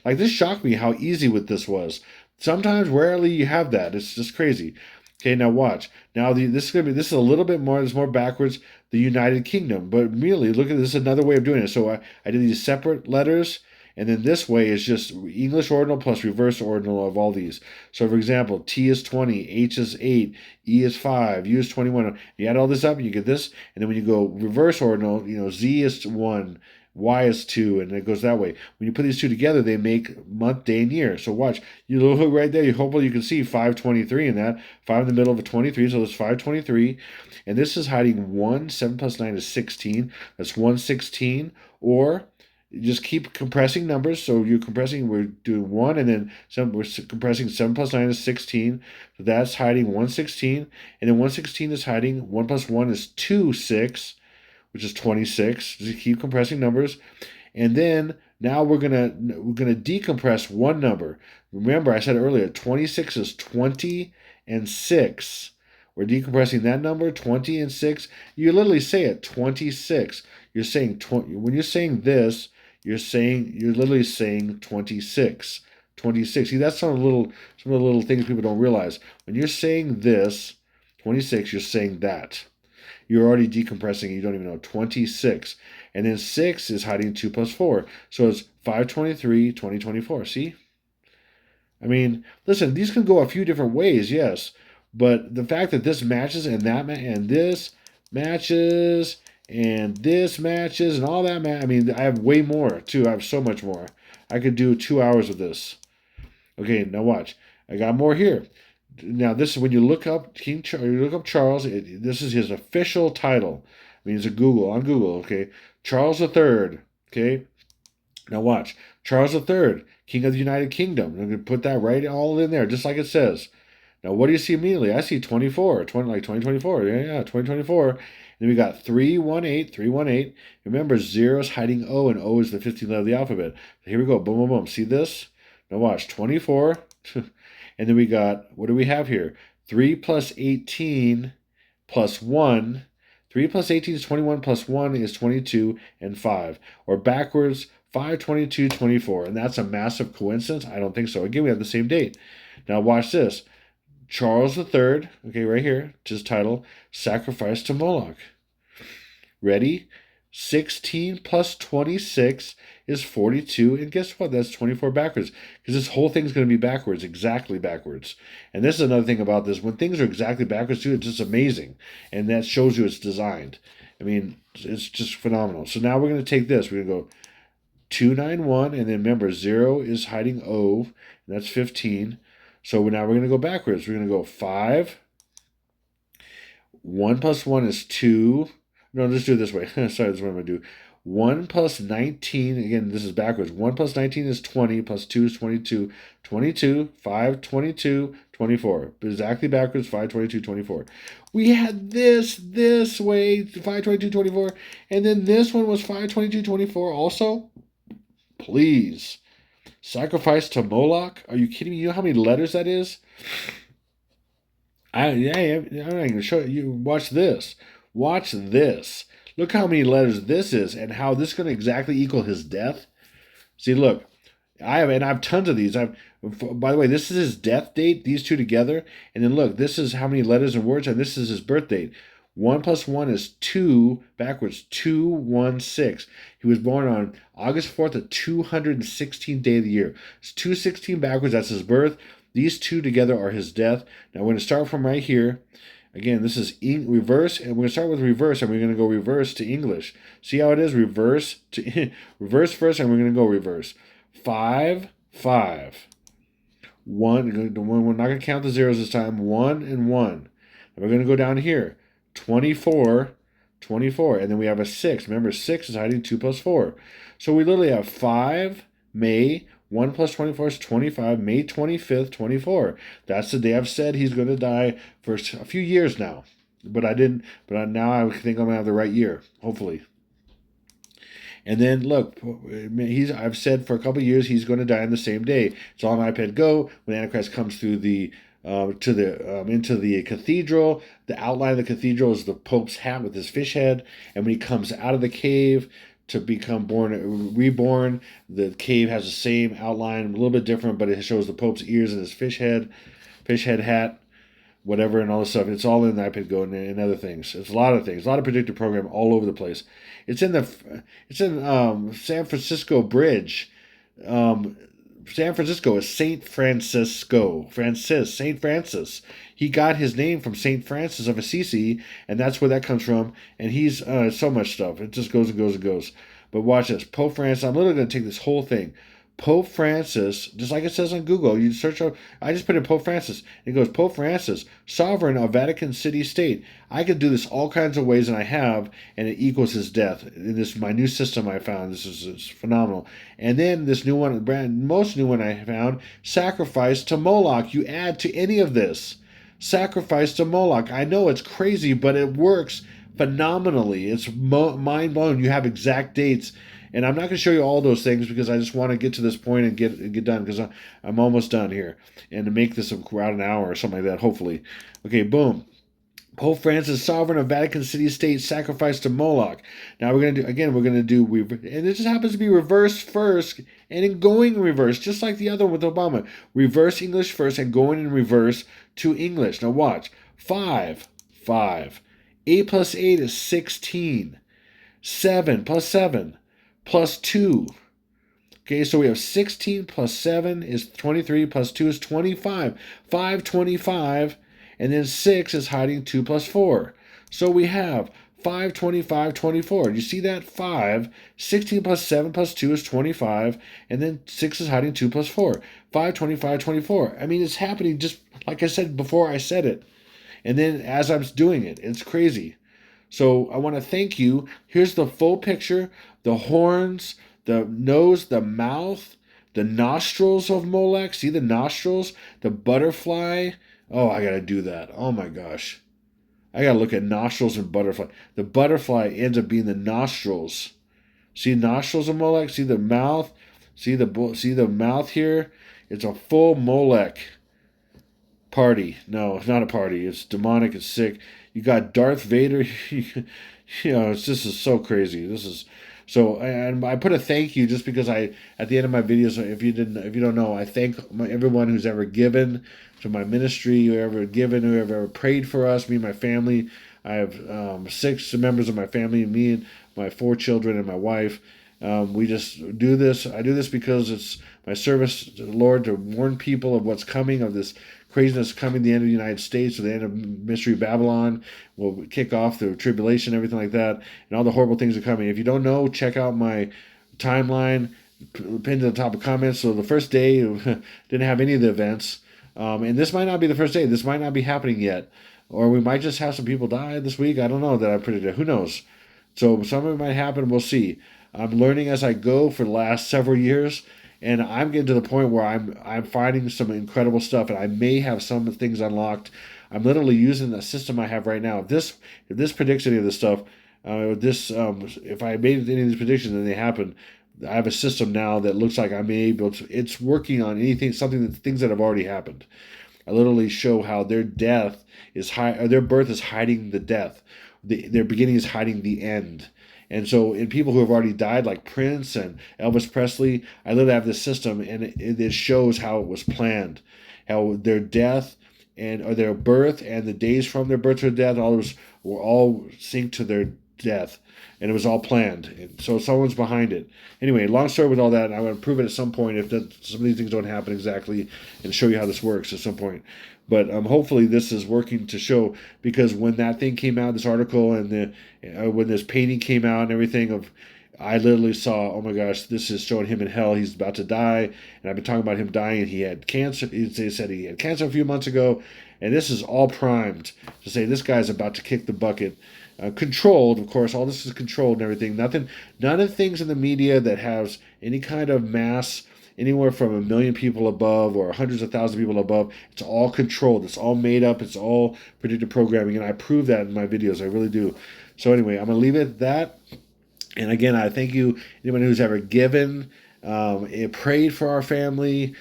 this shocked me how easy with this was. Sometimes, rarely you have that. It's just crazy. Okay, now watch. Now this is a little bit more. It's more backwards. The United Kingdom, but really, look at this. Is another way of doing it. So I did these separate letters. And then this way is just English ordinal plus reverse ordinal of all these. So, for example, T is 20, H is 8, E is 5, U is 21. You add all this up, and you get this. And then when you go reverse ordinal, Z is 1, Y is 2, and it goes that way. When you put these two together, they make month, day, and year. So watch. You look right there. Hopefully you can see 523 in that. 5 in the middle of a 23, so that's 523. And this is hiding 1. 7 plus 9 is 16. That's 116. Or just keep compressing numbers. So we're doing 1, and then we're compressing 7 plus 9 is 16. So that's hiding 116. And then 116 is hiding 1 plus 1 is 2, 6, which is 26. Just keep compressing numbers. And then Now we're gonna decompress one number. Remember, I said earlier, 26 is 20 and 6. We're decompressing that number, 20 and 6. You literally say it, 26. You're saying 20. When you're saying this, you're literally saying 26. 26. See, that's some of the little things people don't realize. When you're saying this, 26, you're saying that. You're already decompressing, you don't even know. 26. And then 6 is hiding 2 plus 4. So it's 523, 2024. See? I mean, listen, these can go a few different ways, yes. But the fact that this matches and and this matches and this matches and all that I mean, I have way more, too. I have so much more. I could do 2 hours of this. Okay, now watch. I got more here. Now, this is when you look up you look up Charles. This is his official title. I mean, it's on Google. Okay, Charles III. Okay, now watch. Charles III, King of the United Kingdom. I'm going to put that right all in there, just like it says. Now, what do you see immediately? I see 24, 2024. Yeah, 2024. And then we got 318, 318. Remember, 0 is hiding O, and O is the 15th letter of the alphabet. Here we go. Boom, boom, boom. See this? Now watch. 24. And then we got, what do we have here? 3 plus 18 plus 1. 3 plus 18 is 21 plus 1 is 22 and 5. Or backwards, 5, 22, 24. And that's a massive coincidence? I don't think so. Again, we have the same date. Now watch this. Charles III, okay, right here, his title, Sacrifice to Moloch. Ready? 16 plus 26 is 42, and guess what? That's 24 backwards, because this whole thing's going to be backwards, exactly backwards. And this is another thing about this. When things are exactly backwards, too, it's just amazing, and that shows you it's designed. I mean, it's just phenomenal. So now we're going to take this. We're going to go 291, and then remember, 0 is hiding O, and that's 15. So now we're going to go backwards. We're going to go 5. 1 plus 1 is 2. No, let's do it this way. Sorry, this is what I'm going to do. 1 plus 19, again, this is backwards. 1 plus 19 is 20, plus 2 is 22. 22, 5, 22, 24. Exactly backwards, 5, 22, 24. We had this way, 5, 22, 24. And then this one was 5, 22, 24 also. Please. Sacrifice to Moloch? Are you kidding me? You know how many letters that is? I'm not going to show you. Watch this. Watch this. Look how many letters this is and how this is going to exactly equal his death. See, look. I have tons of these. By the way, this is his death date, these two together. And then look, this is how many letters and words, and this is his birth date. 1 plus 1 is 2, backwards, 216. He was born on August 4th, the 216th day of the year. It's 216 backwards, that's his birth. These two together are his death. Now we're going to start from right here. Again, this is reverse, and we're going to start with reverse, and we're going to go reverse to English. See how it is? Reverse to reverse first, and we're going to go reverse. 5, 5. 1, we're not going to count the zeros this time. 1 and 1. And we're going to go down here. 24, 24. And then we have a 6. Remember, 6 is hiding 2 plus 4. So we literally have 5, May, 1 plus 24 is 25, May 25th, 24. That's the day I've said he's going to die for a few years now. But now I think I'm going to have the right year, hopefully. And then look, I've said for a couple of years he's going to die on the same day. It's on iPad Go when Antichrist comes through into the cathedral. The outline of the cathedral is the Pope's hat with his fish head, and when he comes out of the cave to become reborn, the cave has the same outline, a little bit different, but it shows the Pope's ears and his fish head hat, whatever, and all this stuff. It's all in the iPad Go and other things. It's a lot of things, a lot of predictive program all over the place. It's in San Francisco Bridge. San Francisco is Saint Francis. He got his name from Saint Francis of Assisi, and that's where that comes from. And he's so much stuff. It just goes and goes and goes. But watch this. Pope Francis. I'm literally going to take this whole thing. Pope Francis, just like it says on Google, you search up, I just put in Pope Francis. It goes, Pope Francis, sovereign of Vatican City State. I could do this all kinds of ways, and I have, and it equals his death. In this, my new system I found, it's phenomenal. And then this new one, most new one I found, sacrifice to Moloch. You add to any of this. Sacrifice to Moloch. I know it's crazy, but it works phenomenally. It's mind blowing. You have exact dates, and I'm not going to show you all those things because I just want to get to this point and get done because I'm almost done here, and to make this around an hour or something like that. Hopefully, okay. Boom. Pope Francis, sovereign of Vatican City State, sacrificed to Moloch. Now we're gonna do again. We're gonna do and it just happens to be reverse first, and in going reverse, just like the other one with Obama. Reverse English first and going in reverse to English. Now watch. 5, 5. 8 plus 8 is 16. 7 plus 7 plus 2. Okay, so we have 16 plus 7 is 23 plus 2 is 25. 525. And then 6 is hiding 2 plus 4. So we have 5, 25, 24. Do you see that? 5, 16 plus 7 plus 2 is 25. And then 6 is hiding 2 plus 4. 5, 25, 24. I mean, it's happening just like I said before I said it. And then as I'm doing it, it's crazy. So I want to thank you. Here's the full picture. The horns, the nose, the mouth, the nostrils of Molech. See the nostrils? The butterfly. Oh, I got to do that. Oh my gosh. I got to look at nostrils and butterfly. The butterfly ends up being the nostrils. See nostrils of Molech? See the mouth? See the mouth here? It's a full Molech party. No, it's not a party. It's demonic. It's sick. You got Darth Vader. This is so crazy. This is so, and I put a thank you just because at the end of my videos, if you don't know, I thank everyone who's ever given to my ministry, whoever given, whoever prayed for us, me and my family. I have 6 members of my family, me and my 4 children and my wife. We just do this. I do this because it's my service to the Lord to warn people of what's coming, of this craziness coming, the end of the United States, or the end of Mystery Babylon will kick off the tribulation, everything like that, and all the horrible things are coming. If you don't know, check out my timeline, pinned to the top of comments. So the first day didn't have any of the events, and this might not be the first day. This might not be happening yet, or we might just have some people die this week. I don't know that I predicted. Who knows? So some of it might happen. We'll see. I'm learning as I go for the last several years. And I'm getting to the point where I'm finding some incredible stuff, and I may have some things unlocked. I'm literally using the system I have right now. If this predicts any of this stuff, if I made any of these predictions and they happen, I have a system now that looks like I'm able to. It's working on things that have already happened. I literally show how their death is or their birth is hiding the death. Their beginning is hiding the end. And so in people who have already died, like Prince and Elvis Presley, I literally have this system, and it shows how it was planned, how their death or their birth and the days from their birth to their death, all those were all synced to their death, and it was all planned. And so someone's behind it. Anyway, long story with all that, and I'm going to prove it at some point if some of these things don't happen exactly, and show you how this works at some point. But hopefully this is working to show, because when that thing came out, this article, and when this painting came out and everything I literally saw, oh my gosh, this is showing him in hell. He's about to die, and I've been talking about him dying. And he had cancer. They said he had cancer a few months ago, and this is all primed to say this guy's about to kick the bucket. Controlled, of course. All this is controlled and everything. None of the things in the media that has any kind of mass, anywhere from 1 million people above or hundreds of thousands of people above. It's all controlled. It's all made up. It's all predictive programming, and I prove that in my videos. I really do. So anyway, I'm going to leave it at that. And again, I thank you, anyone who's ever given, prayed for our family,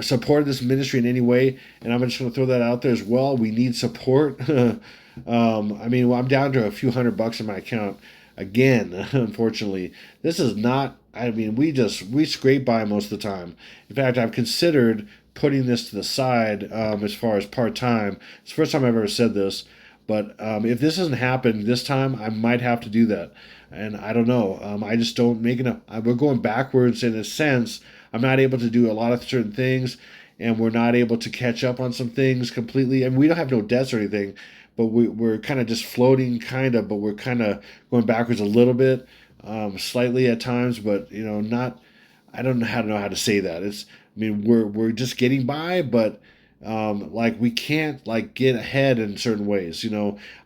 supported this ministry in any way. And I'm just going to throw that out there as well. We need support. I'm down to a few $100 in my account again, unfortunately. This is not, we scrape by most of the time. In fact, I've considered putting this to the side as far as part-time. It's the first time I've ever said this. But if this doesn't happen this time, I might have to do that. And I don't know. I just don't make enough. We're going backwards in a sense. I'm not able to do a lot of certain things, and we're not able to catch up on some things completely. And we don't have no debts or anything, but we're kind of just floating, but we're kind of going backwards a little bit, slightly at times, but not. I don't know how to say that. We're just getting by, but we can't get ahead in certain ways.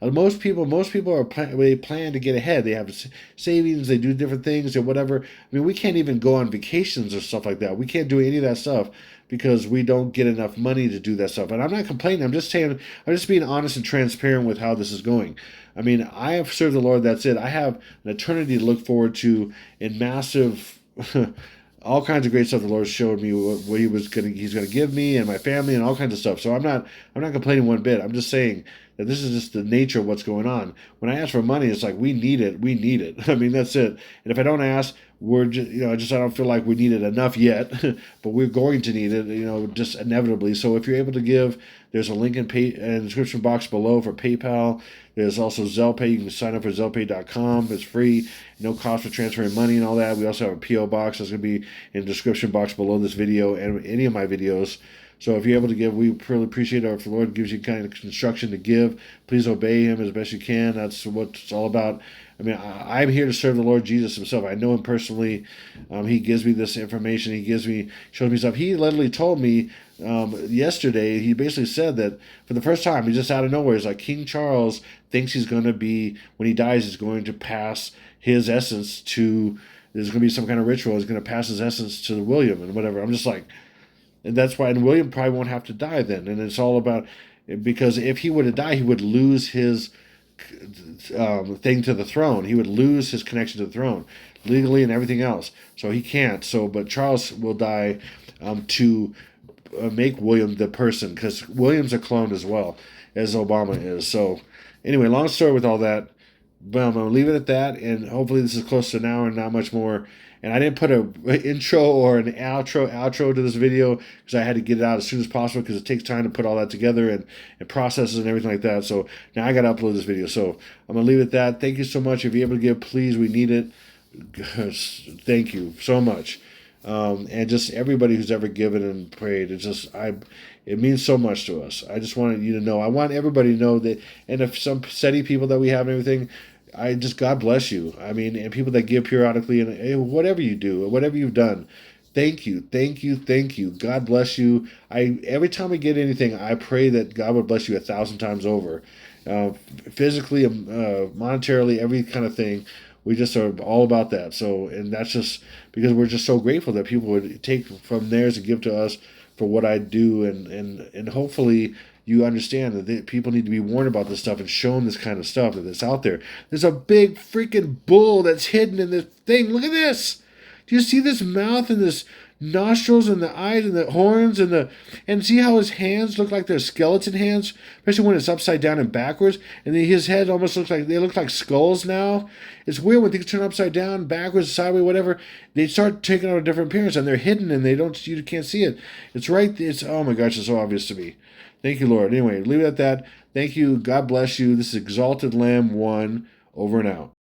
Most people they plan to get ahead. They have savings, they do different things or whatever. We can't even go on vacations or stuff like that. We can't do any of that stuff because we don't get enough money to do that stuff. And I'm not complaining. I'm just saying, I'm just being honest and transparent with how this is going. I mean, I have served the Lord. That's it. I have an eternity to look forward to in massive, all kinds of great stuff. The Lord showed me what He's gonna give me and my family and all kinds of stuff. So I'm not complaining one bit. I'm just saying that this is just the nature of what's going on. When I ask for money, it's like we need it. We need it. I mean, that's it. And if I don't ask, we're just, I don't feel like we need it enough yet, but we're going to need it, just inevitably. So if you're able to give, there's a link in the description box below for PayPal. There's also ZellePay. You can sign up for ZellePay.com. It's free, no cost for transferring money and all that. We also have a P.O. box that's going to be in the description box below this video and any of my videos. So if you're able to give, we really appreciate it. If the Lord gives you kind of instruction to give, please obey Him as best you can. That's what it's all about. I mean, I'm here to serve the Lord Jesus Himself. I know Him personally. He gives me this information. He shows me stuff. He literally told me yesterday, he basically said that for the first time, he just out of nowhere, he's like, King Charles thinks he's going to be, when he dies, he's going to pass his essence to, there's going to be some kind of ritual. He's going to pass his essence to William and whatever. I'm just like, and that's why, and William probably won't have to die then. And it's all about, because if he were to die, he would lose his thing to the throne. He would lose his connection to the throne legally and everything else. So he can't. But Charles will die to make William the person, because William's a clone as well as Obama is. So anyway, long story with all that. But I'm going to leave it at that, and hopefully this is close to an hour and not much more. And I didn't put an intro or an outro to this video because I had to get it out as soon as possible, because it takes time to put all that together and processes and everything like that. So now I got to upload this video. So I'm going to leave it at that. Thank you so much. If you're able to give, please, we need it. Thank you so much. And just everybody who's ever given and prayed, it means so much to us. I just wanted you to know. I want everybody to know that, and if some SETI people that we have and everything, God bless you. I mean, and people that give periodically, and whatever you do, whatever you've done, thank you, thank you, thank you. God bless you. Every time we get anything, I pray that God would bless you 1,000 times over, physically, monetarily, every kind of thing. We just are all about that. So, and that's just because we're just so grateful that people would take from theirs and give to us for what I do, and hopefully you understand that people need to be warned about this stuff and shown this kind of stuff that's out there. There's a big freaking bull that's hidden in this thing. Look at this. Do you see this mouth and this nostrils and the eyes and the horns and see how his hands look like they're skeleton hands, especially when it's upside down and backwards, and then his head almost looks like, they look like skulls now. It's weird when things turn upside down, backwards, sideways, whatever, they start taking on a different appearance, and they're hidden and you can't see it. Oh my gosh, it's so obvious to me. Thank you, Lord. Anyway, leave it at that. Thank you. God bless you. This is Exalted Lamb 1, over and out.